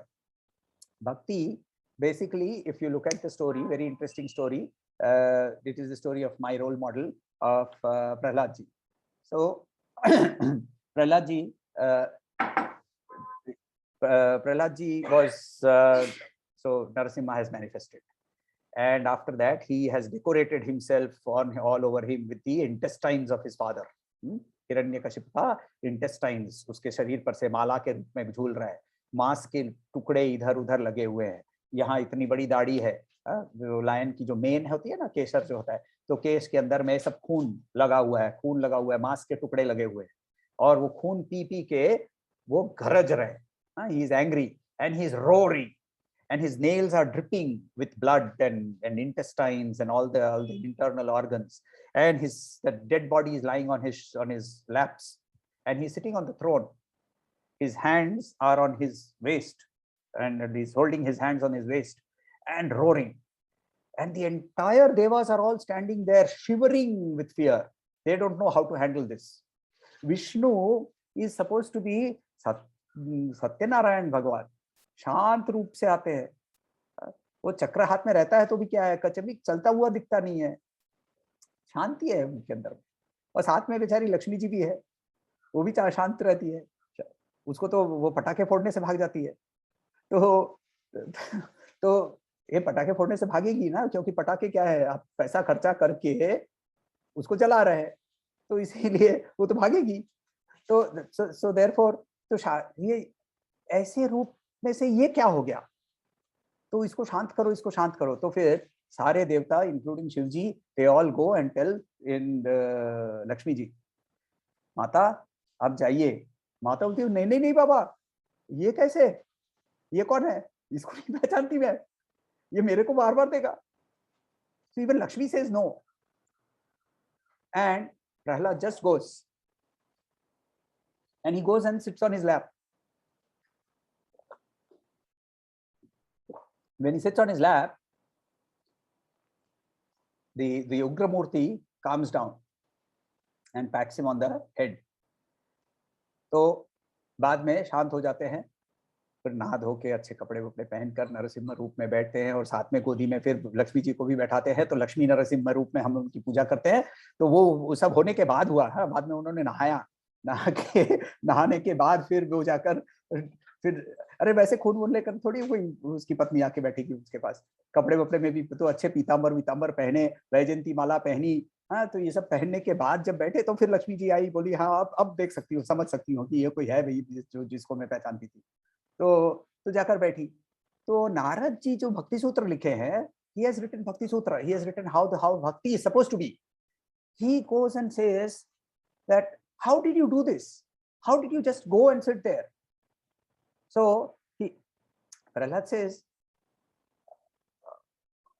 Bhakti, basically, if you look at the story, very interesting story, it is the story of my role model of Prahlad ji। So Prahlad ji was so Narasimha has manifested, and after that he has decorated himself all over him with the intestines of his father। हिरण्यकशिप का intestines उसके शरीर पर से माला के रूप में झूल रहा है, मांस के टुकड़े इधर उधर लगे हुए हैं। यहाँ इतनी बड़ी दाढ़ी है, लायन की जो मेन होती है ना, केसर जो होता है, तो केस के अंदर में सब खून लगा हुआ है, खून लगा हुआ है, मांस के टुकड़े लगे हुए हैं, और वो खून पी पी के वो गरज रहे, he is angry and he is roaring and his nails are dripping with blood and intestines and all the internal organs, and the dead body is lying on his laps, and he's sitting on the throne. His hands are on his waist, and he's holding his hands on his waist and roaring, and the entire devas are all standing there shivering with fear. They don't know how to handle this. Vishnu is supposed to be Satyanarayan Bhagwan, शांत रूप से आते हैं, वो चक्र हाथ में रहता है तो भी क्या है, कभी चलता हुआ दिखता नहीं है, शांति है उनके अंदर। और साथ में बेचारी लक्ष्मी जी भी है, वो भी शांत रहती है, उसको तो वो पटाखे फोड़ने से भाग जाती है, तो ये पटाखे फोड़ने से भागेगी ना, क्योंकि पटाखे क्या है, आप पैसा खर्चा करके उसको जला रहे हैं, तो इसीलिए वो तो भागेगी। तो सो देयरफॉर तो ये ऐसे रूप में से ये क्या हो गया, तो इसको शांत करो, इसको शांत करो। तो फिर सारे देवता including Shiv ji, they all go and tell in Lakshmi ji, माता आप जाइए। माता बोलती है नहीं नहीं नहीं बाबा, ये कैसे, ये कौन है, इसको नहीं पहचानती मैं, ये मेरे को बार बार देगा। So even Lakshmi says no, and Prahlad just goes, and he goes and sits on his lap. When he sits on his lap, the Ugramurti calms down and pats him on the head. तो बाद में शांत हो जाते हैं, फिर नहा धो के अच्छे कपड़े वपड़े पहनकर नरसिम्हा रूप में बैठते हैं, और साथ में गोदी में फिर लक्ष्मी जी को भी बैठाते हैं। तो लक्ष्मी नरसिम्हा रूप में हम उनकी पूजा करते हैं। तो वो सब होने के बाद हुआ है, बाद में उन्होंने नहाया, नहाने के बाद फिर वो जाकर फिर, अरे वैसे खून वून लेकर थोड़ी कोई उसकी पत्नी आके बैठेगी उसके पास, कपड़े वपड़े में भी तो अच्छे पीताम्बर पहने, वैजयंती माला पहनी, हाँ, तो ये सब पहनने के बाद जब बैठे तो फिर लक्ष्मी जी आई, बोली हाँ अब देख सकती हूँ, समझ सकती हूँ कि ये कोई है भाई जिसको मैं पहचानती थी। तो जाकर बैठी। तो नारद जी जो भक्ति सूत्र लिखे हैं, he has written भक्ति सूत्र, he has written how bhakti is supposed to be. He goes and says that how did you do this? How did you just go and sit there? So Prahlad says,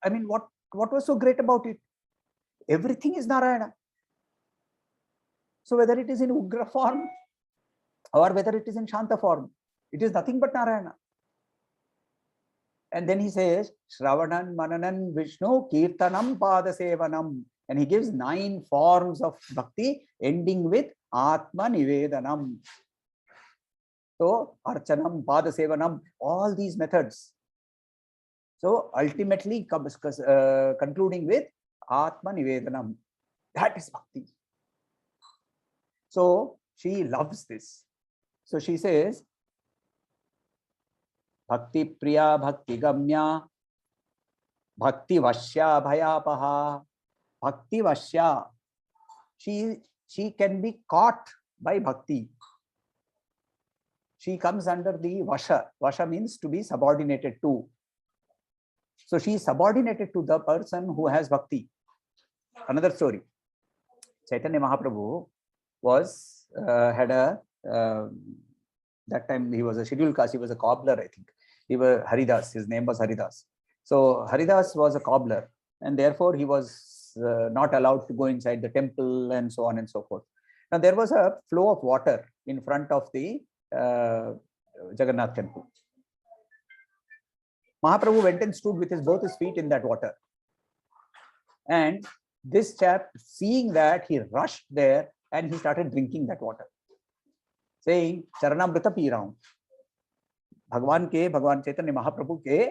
I mean, what was so great about it? Everything is Narayana. So whether it is in Ugra form or whether it is in Shanta form, it is nothing but Narayana. And then he says, Shravanan, Mananan, Vishnu, Kirtanam, Padasevanam. And he gives 9 forms of bhakti ending with Atma Nivedanam. So, Archanam, Padasevanam, all these methods. So, ultimately concluding with Atma Nivedanam. That is bhakti. So, she loves this. So, she says, Bhakti Priya, Bhakti Gamya, Bhakti Vashya, Bhayapaha, Bhakti Vashya. She can be caught by bhakti. She comes under the Vasha. Vasha means to be subordinated to. So she is subordinated to the person who has bhakti. Another story. Chaitanya Mahaprabhu was had a that time he was a scheduled caste. He was a cobbler, I think. He was Haridas. His name was Haridas. So Haridas was a cobbler, and therefore he was not allowed to go inside the temple and so on and so forth. Now there was a flow of water in front of the Jagannath temple. Mahaprabhu went and stood with both his feet in that water. And this chap, seeing that, he rushed there and he started drinking that water, saying, Charanamrita pee raha hu. भगवान चैतन्य महाप्रभु के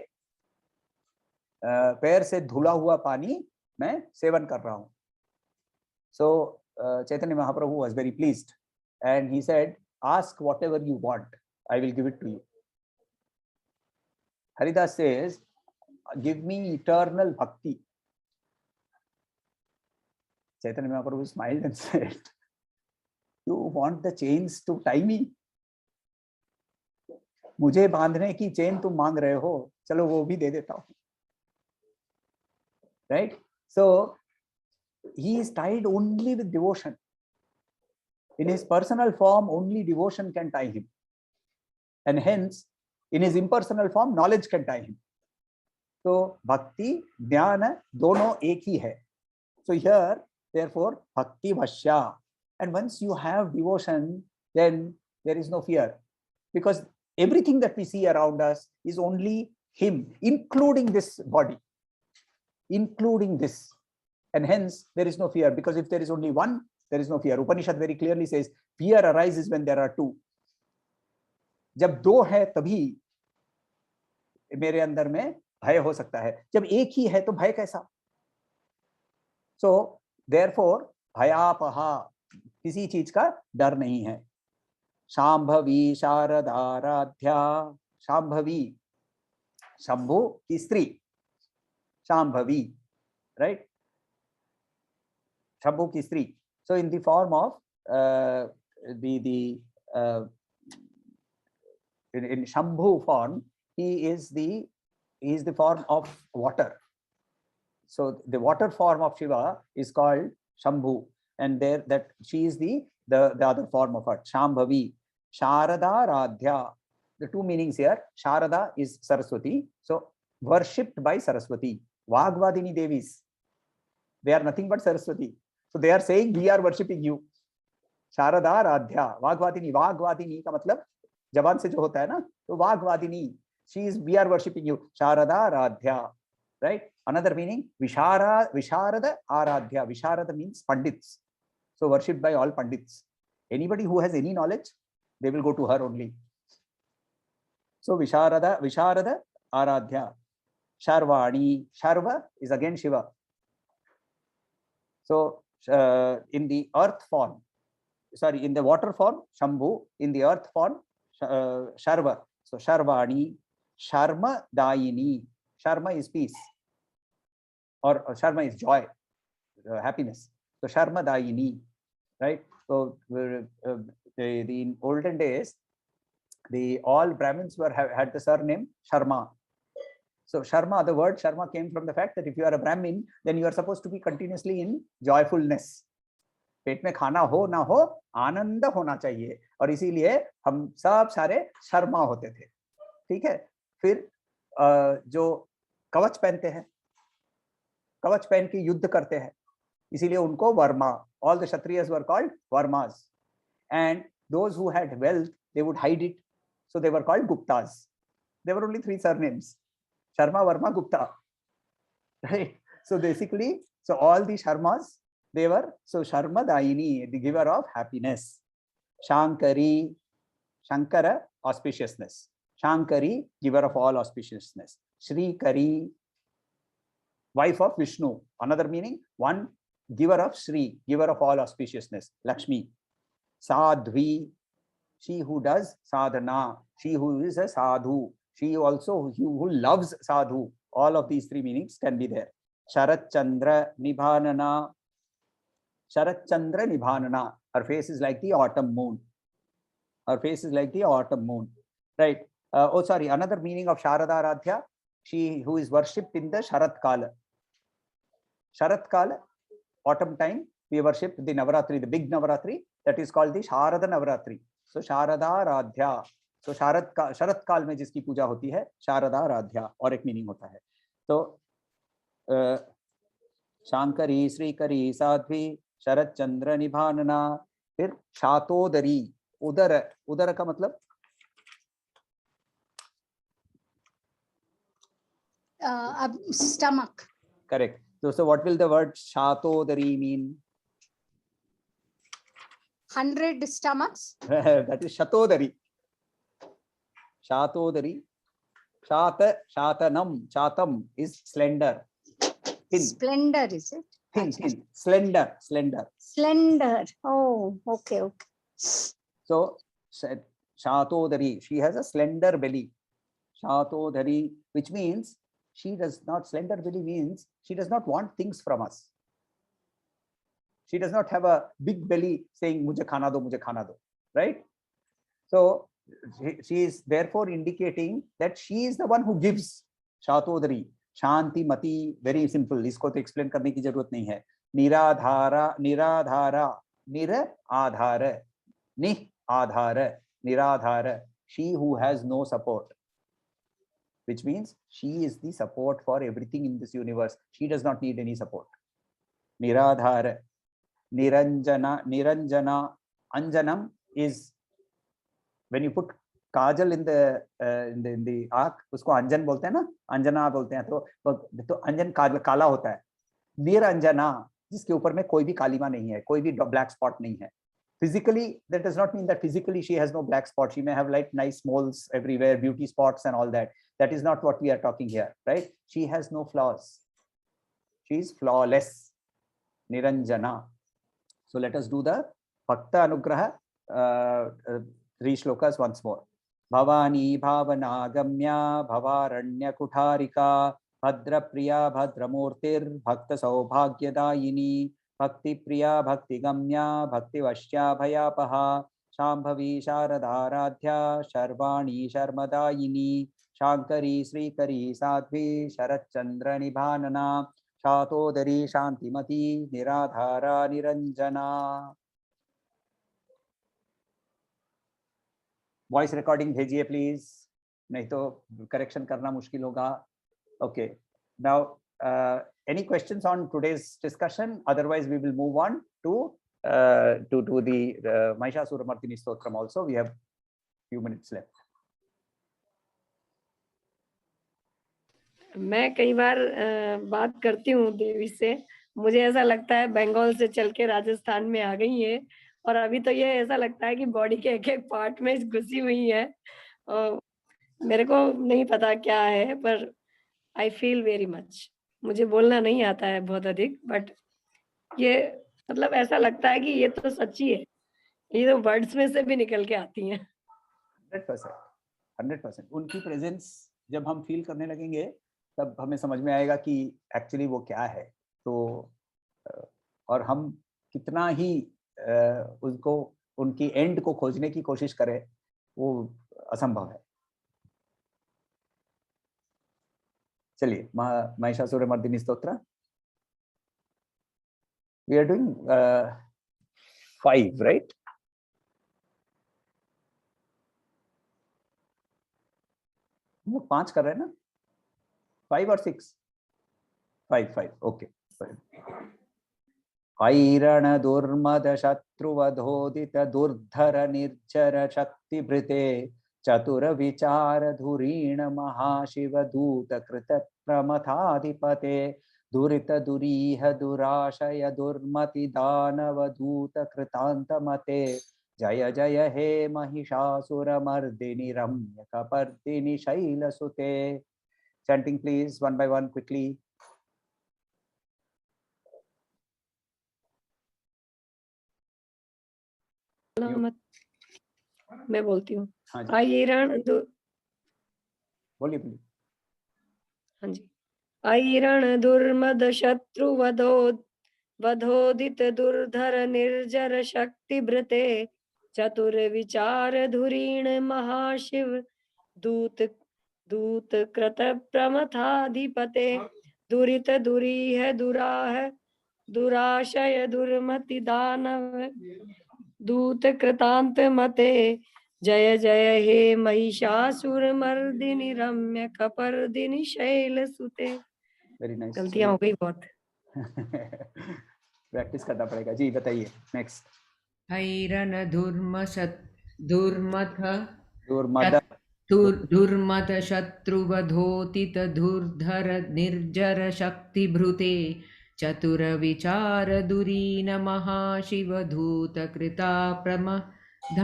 पैर से धुला हुआ पानी मैं seven कर रहा हूं. So Chaitanya Mahaprabhu was very pleased and he said, ask whatever you want, I will give it to you. Haridas says, give me eternal bhakti. Chaitanya Mahaprabhu smiled and said, you want the chains to tie me? मुझे बांधने की chain तुम मांग रहे हो, चलो वो भी दे देता हूँ. Right? So he is tied only with devotion. In his personal form, only devotion can tie him. And hence, in his impersonal form, knowledge can tie him. So bhakti, jnana, dono ek hi hai. So here, therefore, bhakti vashya. And once you have devotion, then there is no fear. Because everything that we see around us is only him, including this body, including this. And hence, there is no fear. Because if there is only one, there is no fear. Upanishad very clearly says, fear arises when there are two. जब दो है तभी मेरे अंदर में भय हो सकता है, जब एक ही है तो भय कैसा? सो देयरफॉर भयापहा, किसी चीज का डर नहीं है. शांभवी शारदाराध्या, शांभवी शंभु की स्त्री, शांभवी, राइट, शंभु की स्त्री. So in the form of in Shambhu form, he is the form of water. So the water form of Shiva is called Shambhu, and there that she is the other form of her, Shambhavi. Sharada Radhya. The two meanings here. Sharada is Saraswati, so worshipped by Saraswati. Vag Vadini devis, they are nothing but Saraswati. So they are saying we are worshipping you. Sharada Radhya. Vag Vadini. Vag Vadini का मतलब जबान से जो होता है ना, तो वाग वादिनी, she is, we are worshipping you. Sharada Radhya, right? Another meaning, Visharada Aradhya. Visharada means Pandits. So worshipped by all Pandits. Anybody who has any knowledge, they will go to her only. So Visharada Aradhya. Sharvani. Sharva is again Shiva. So in the earth form, sorry, in the water form, Shambhu. In the earth form, Sharva. So Sharvani. Sharma Dayini. Sharma is peace, or Sharma is joy, happiness. So Sharma Dayini, right? So in olden days, all Brahmins had the surname Sharma. So Sharma, the word Sharma came from the fact that if you are a Brahmin, then you are supposed to be continuously in joyfulness. पेट में खाना हो ना हो, आनंद होना चाहिए, और इसीलिए हम सब सारे शर्मा होते थे. ठीक है. फिर जो कवच पहनते हैं, कवच पहन के युद्ध करते हैं, इसीलिए उनको Verma. All the Kshatriyas were called Varmas, and those who had wealth, they would hide it, so they were called Guptas. There were only 3 surnames: Sharma, Varma, Gupta. Right? So basically, so all the Sharmas, they were, so Sharma Dayini, the giver of happiness. Shankari, Shankara, auspiciousness. Shankari, giver of all auspiciousness. Shri Kari, wife of Vishnu. Another meaning, one giver of Shri, giver of all auspiciousness. Lakshmi. Sadhvi, she who does sadhana, she who is a sadhu, she also who loves sadhu. All of these 3 meanings can be there. Sharat Chandra Nibhanana. Sharat Chandra Nibhanana. Her face is like the autumn moon. Her face is like the autumn moon. Right. Oh, sorry. Another meaning of Sharada Radhya, she who is worshipped in the Sharat Kala. Sharat Kala, autumn time, we worship the Navaratri, the big Navaratri, that is called the Sharada Navaratri. So Sharada Radhya. So Sharat Kal में जिसकी पूजा होती है, Sharada Radhya, और एक meaning होता है. तो शांकरी, श्रीकरी, साध्वी, शरद चंद्र निभानना. फिर शातोदरी, उदर. उदर का मतलब stomach. Correct. So what will the word Shatodari mean? 100 stomachs. That is Shatodari. Shatodari. Shatanam. Chatam is slender. Thin. Splendor, is it? Thin. Slender. Slender. Oh, okay. So Shatodari, she has a slender belly. Shatodari, which means she does not, slender belly means she does not want things from us. She does not have a big belly saying, mujhe khana do, right? So she is therefore indicating that she is the one who gives. Shatodari, Shanti Mati, very simple. इसको तो explain करने की जरूरत नहीं है. Niradhara, Niradhara, Nir Adhara, Nih Adhara, Niradhara. She who has no support, which means she is the support for everything in this universe. She does not need any support. Niradhara, Niranjana, Niranjana, Anjanam is when you put Kajal in the आँख, उसको अंजन बोलते हैं ना, अंजना बोलते हैं. तो अंजन काला होता है. निरंजना, जिसके ऊपर में कोई भी कालिमा नहीं है, कोई भी black spot नहीं है. Physically, that does not mean that physically she has no black spot. She may have like nice moles everywhere, beauty spots and all that. That is not what we are talking here, right? She has no flaws. She is flawless. Niranjana. So let us do the Bhakta Anugraha 3 shlokas once more. Bhavani Bhavana Gamya Bhavaranya Kutharika Bhadra Priya Bhadramurtir Bhakta Saubhagyadayini Bhakti Priya Bhakti Gamya Bhakti Vashya Bhayapaha Shambhavi Sharadharadhya Sharvani Sharmadayini Shankari Srikari Sadhvi Sharachandra Nibhanana Shatodari Shantimati Niradhara Niranjana. Voice recording भेजिए please, नहीं तो correction करना मुश्किल होगा. Okay, now any questions on today's discussion? Otherwise we will move on to the Mahishasuramardini Stotram also. We have few minutes left. मैं कई बार बात करती हूँ देवी से, मुझे ऐसा लगता है बंगाल से चल के राजस्थान में आ गई है, और अभी तो ये ऐसा लगता है कि बॉडी के एक एक पार्ट में घुसी हुई है. मेरे को नहीं पता क्या है, पर आई फील वेरी मच. मुझे बोलना नहीं आता है बहुत अधिक, बट ये मतलब ऐसा लगता है कि ये तो सच्ची है, ये तो वर्ड्स में से भी निकल के आती हैं. 100%. उनकी प्रेजेंस जब हम फील करने लगेंगे तब हमें समझ में आएगा कि एक्चुअली वो क्या है. तो और हम कितना ही उसको उनकी एंड को खोजने की कोशिश करें, वो असंभव है. चलिए, महिषासुरमर्दिनी स्तोत्र. We are doing 5, right? हम लोग 5 कर रहे हैं ना? 5 और 6? 5. Okay. ऐरण दुर्मद शत्रुवधोदित दुर्धर निर्जर शक्ति भृते चतुर विचार धुरीण महाशिव दूत कृत प्रमथाधिपते दुरित दुरीह दुराशय दुर्मति दानव दूत कृतांत मते जय जय हे महिषासुरमर्दिनि रम्य कपर्दिनि शैलसुते. Chanting please, one by one, quickly. मैं बोलती हूँ. ऐरण बोलिए. हाँ जी. ऐरण दुर्मद शत्रु वधोदित दुर्धर निर्जर शक्ति भृते चतुर विचार धुरीण महाशिव दूत कृत प्रमथाधिपते दुरित दुरीह दुराह दुराशय दुर्मति दानव दूत कृतांत मते जय जय हे महिषासुरमर्दिनि रम्य कपर्दिनि शैलसुते. Very nice. गलतियां हो गई बहुत. प्रैक्टिस करना पड़ेगा जी. बताइए नेक्स्ट. ऐरण दुर्मद शत्रुवधोदित दुर्धर निर्जर शक्ति भृते चतुर विचार दुरीन महाशिवधूत कृता प्रमथाधिपते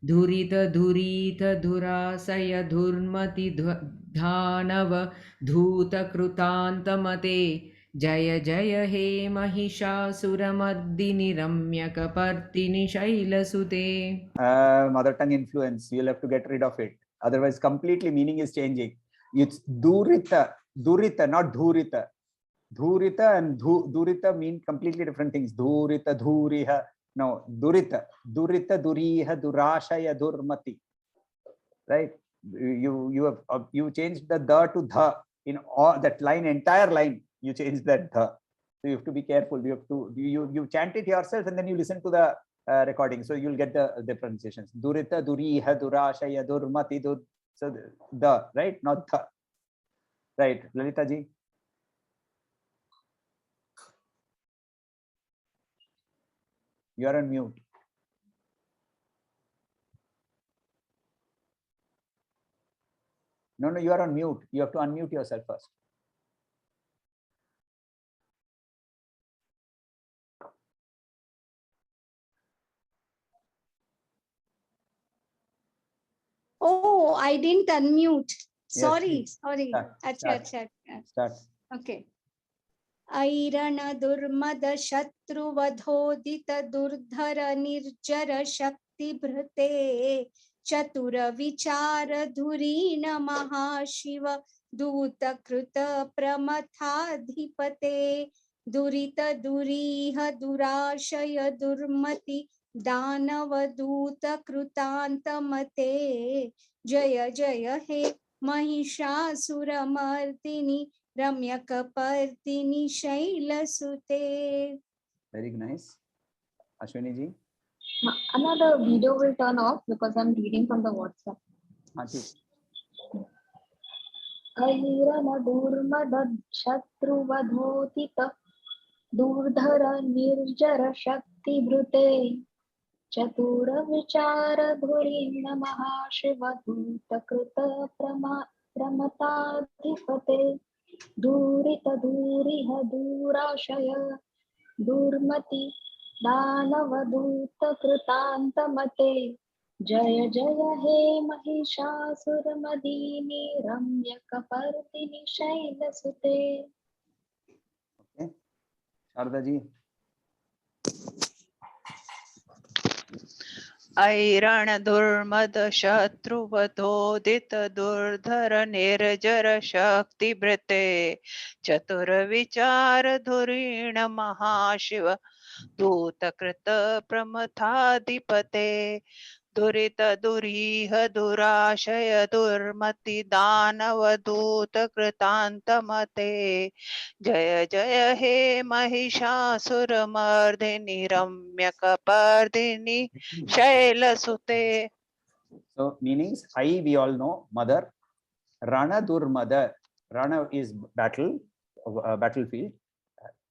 धुरित धुरीत धुरासय दुर्मति धानव धूत कृतांतमते जय जय हे महिषासुरमर्दिनि रम्य कपर्दिनि शैलसुते. Mother tongue influence, you'll have to get rid of it, otherwise completely meaning is changing. It's durita, not dhurita. Dhurita and dhurita mean completely different things. Dhurita, dhuriha, No, durita, durita, duriha, durashaya, durmati. Right? You changed the to the in all that line, entire line. You changed that the. So you have to be careful. You have to you chant it yourself and then you listen to the recording. So you'll get the pronunciations. Durita, duriha, durashaya, durmati, dur. So the right, not the. Right, Lalita ji. You are on mute. No, you are on mute. You have to unmute yourself first. Oh, I didn't unmute. Sorry, Yes, sorry. Start. Start. Okay. ऐरण दुर्मद शत्रुवधोदित दुर्धर निर्जर शक्ति भृते चतुर विचार धुरीन महाशिव दूत कृत प्रमथाधिपते दुरित दुरीह दुराशय दुर्मति दानव दूत कृतांतमते जय जय हे Mahishasuramardini रम्यकपर्दिनि शैलसुते. Very nice. Ashwini ji. Another video will turn off because I'm reading from the WhatsApp. Airanadurmad Shatruvadhotika Durdhara Nirjara Shakti Brute Chatura Vichara Dhurina Mahashiva Dhuta Krita Pramatadhipate Durita Duriha Durashaya Durmati Danavaduta Kritantamate Jaya Jaya He Mahishasuramardini Ramyakapardini Shailasute. Okay. Sharda ji. ऐरण दुर्मद शत्रुवधोदित दुर्धर निर्जर शक्ति भृते चतुर विचार धुरीण महाशिव दूतकृत प्रमथाधिपते दुरित दुरीह दुराशय दुर्मति दानवदूत कृतांतमते जय जय हे Mahishasuramardini रम्यकपर्दिनि शैलसुते. So meanings, we all know mother. Rana Durmada. Rana is battle, battlefield,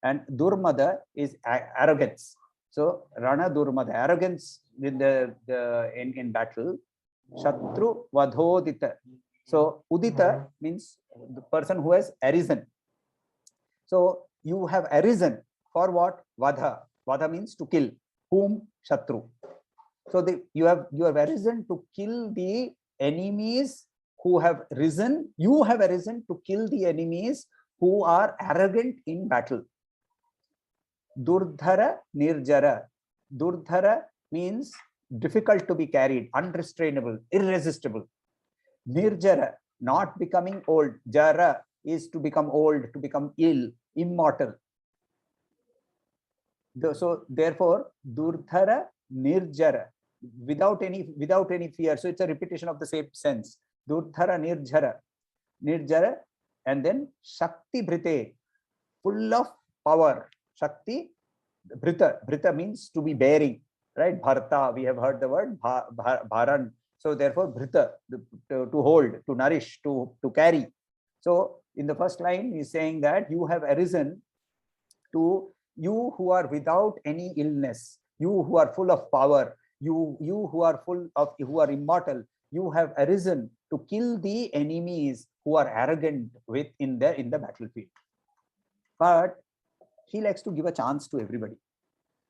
and Durmada is arrogance. So Rana Durmada, arrogance in in battle. Shatru Vadhodita. So Udita means the person who has arisen. So you have arisen for what? Vadha. Vadha means to kill. Whom? Shatru. So you have arisen to kill the enemies who have risen. You have arisen to kill the enemies who are arrogant in battle. Durdhara Nirjara. Durdhara means difficult to be carried, unrestrainable, irresistible. Nirjara, not becoming old. Jara is to become old, to become ill, immortal. So therefore, Durdhara Nirjara, without any fear. So it's a repetition of the same sense. Durdhara Nirjara, and then Shakti Bhrite, full of power. Shakti Bhrita means to be bearing, right? Bharta, we have heard the word Bharan. So therefore, Bhrita, to hold, to nourish, to carry. So in the first line, he's saying that you have arisen to you who are without any illness, you who are full of power, you who are who are immortal, you have arisen to kill the enemies who are arrogant in the battlefield. But she likes to give a chance to everybody.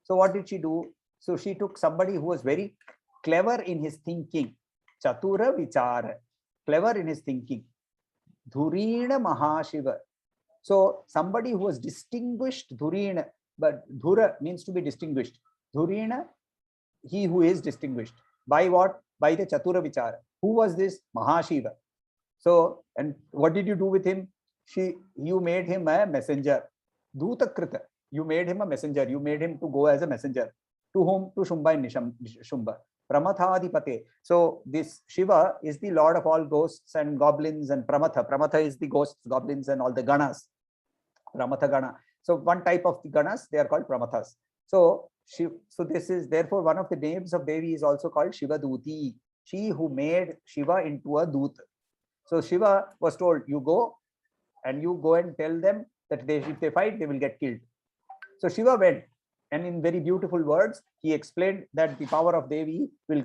So what did she do? So she took somebody who was very clever in his thinking. Chatura Vichara, clever in his thinking. Dhurina Mahashiva. So somebody who was distinguished, Dhurina, but Dhura means to be distinguished. Dhurina, he who is distinguished. By what? By the Chatura Vichara. Who was this? Mahashiva. So, and what did you do with him? You made him a messenger. Dhutakrita. You made him a messenger. You made him to go as a messenger To whom? To Shumba and Shumba. Pramathadipate. So this Shiva is the lord of all ghosts and goblins and Pramatha. Pramatha is the ghosts, goblins and all the ganas. Pramatha gana. So one type of the ganas, they are called Pramathas. So this is therefore one of the names of Devi is also called Shiva Duti. She who made Shiva into a Dut. So Shiva was told, you go and tell them that if they fight, they will get killed. So Shiva went, and in very beautiful words, he explained that the power of Devi will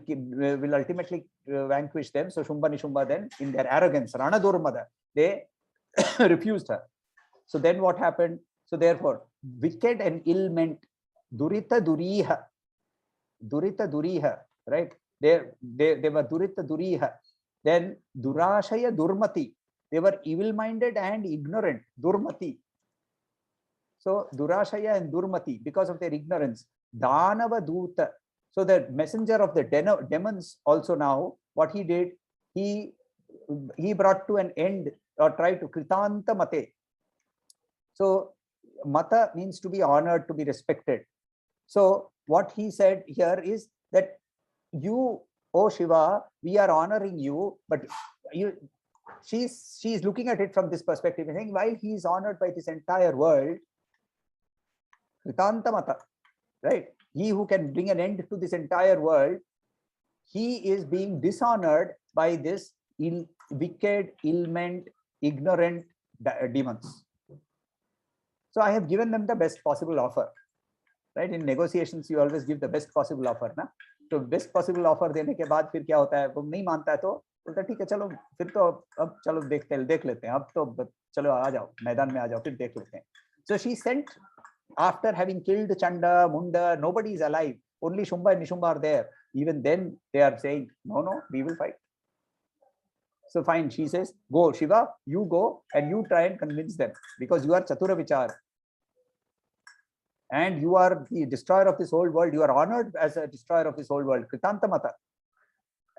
ultimately vanquish them. So Shumba Nishumba then, in their arrogance, Rana Durmada, they refused her. So then what happened? So therefore, wicked and ill meant Durita Duriha. Durita Duriha, right? They were Durita Duriha. Then Durashaya Durmati. They were evil-minded and ignorant. Durmati. So Durashaya and Durmati, because of their ignorance. Danava Duta. So the messenger of the demons also now, what he did, he brought to an end or tried to Kritanta Mate. So Mata means to be honored, to be respected. So what he said here is that you, oh Shiva, we are honoring you, but she's looking at it from this perspective and saying, while he is honored by this entire world, Kritanta Mata, right? He who can bring an end to this entire world, he is being dishonored by this wicked, ill-meant, ignorant demons. So I have given them the best possible offer, right? In negotiations, you always give the best possible offer, na? So best possible offer देने के बाद फिर क्या होता है? वो नहीं मानता है तो बोलता ठीक है चलो फिर तो अब चलो देख लेते हैं अब तो चलो आ जाओ मैदान में आ जाओ फिर देख लेते हैं. So she sent, after having killed Chanda, Munda, nobody is alive. Only Shumba and Nishumba are there. Even then they are saying, no, we will fight. So fine, she says, go Shiva, you go and you try and convince them because you are Chatura Vichar. And you are the destroyer of this whole world. You are honored as a destroyer of this whole world. Kritanta Mata.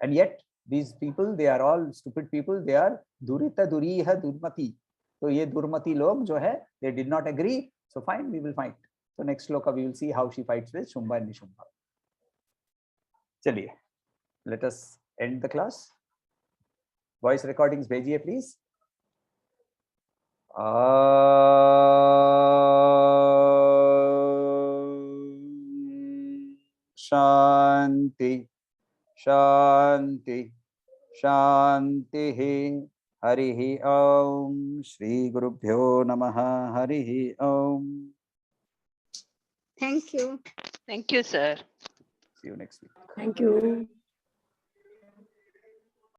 And yet these people, they are all stupid people. They are Durita Duriha Durmati. So ye Durmati log jo hai, they did not agree. So fine, we will fight. So next shloka, we will see how she fights with Shumba and Nishumba. Chaliye, let us end the class. Voice recordings bhejiye, please. Shanti, Shanti, Shanti. Harihi Om. Shri Gurubhyo Namaha. Harihi Om. Thank you. Thank you, sir. See you next week. Thank you.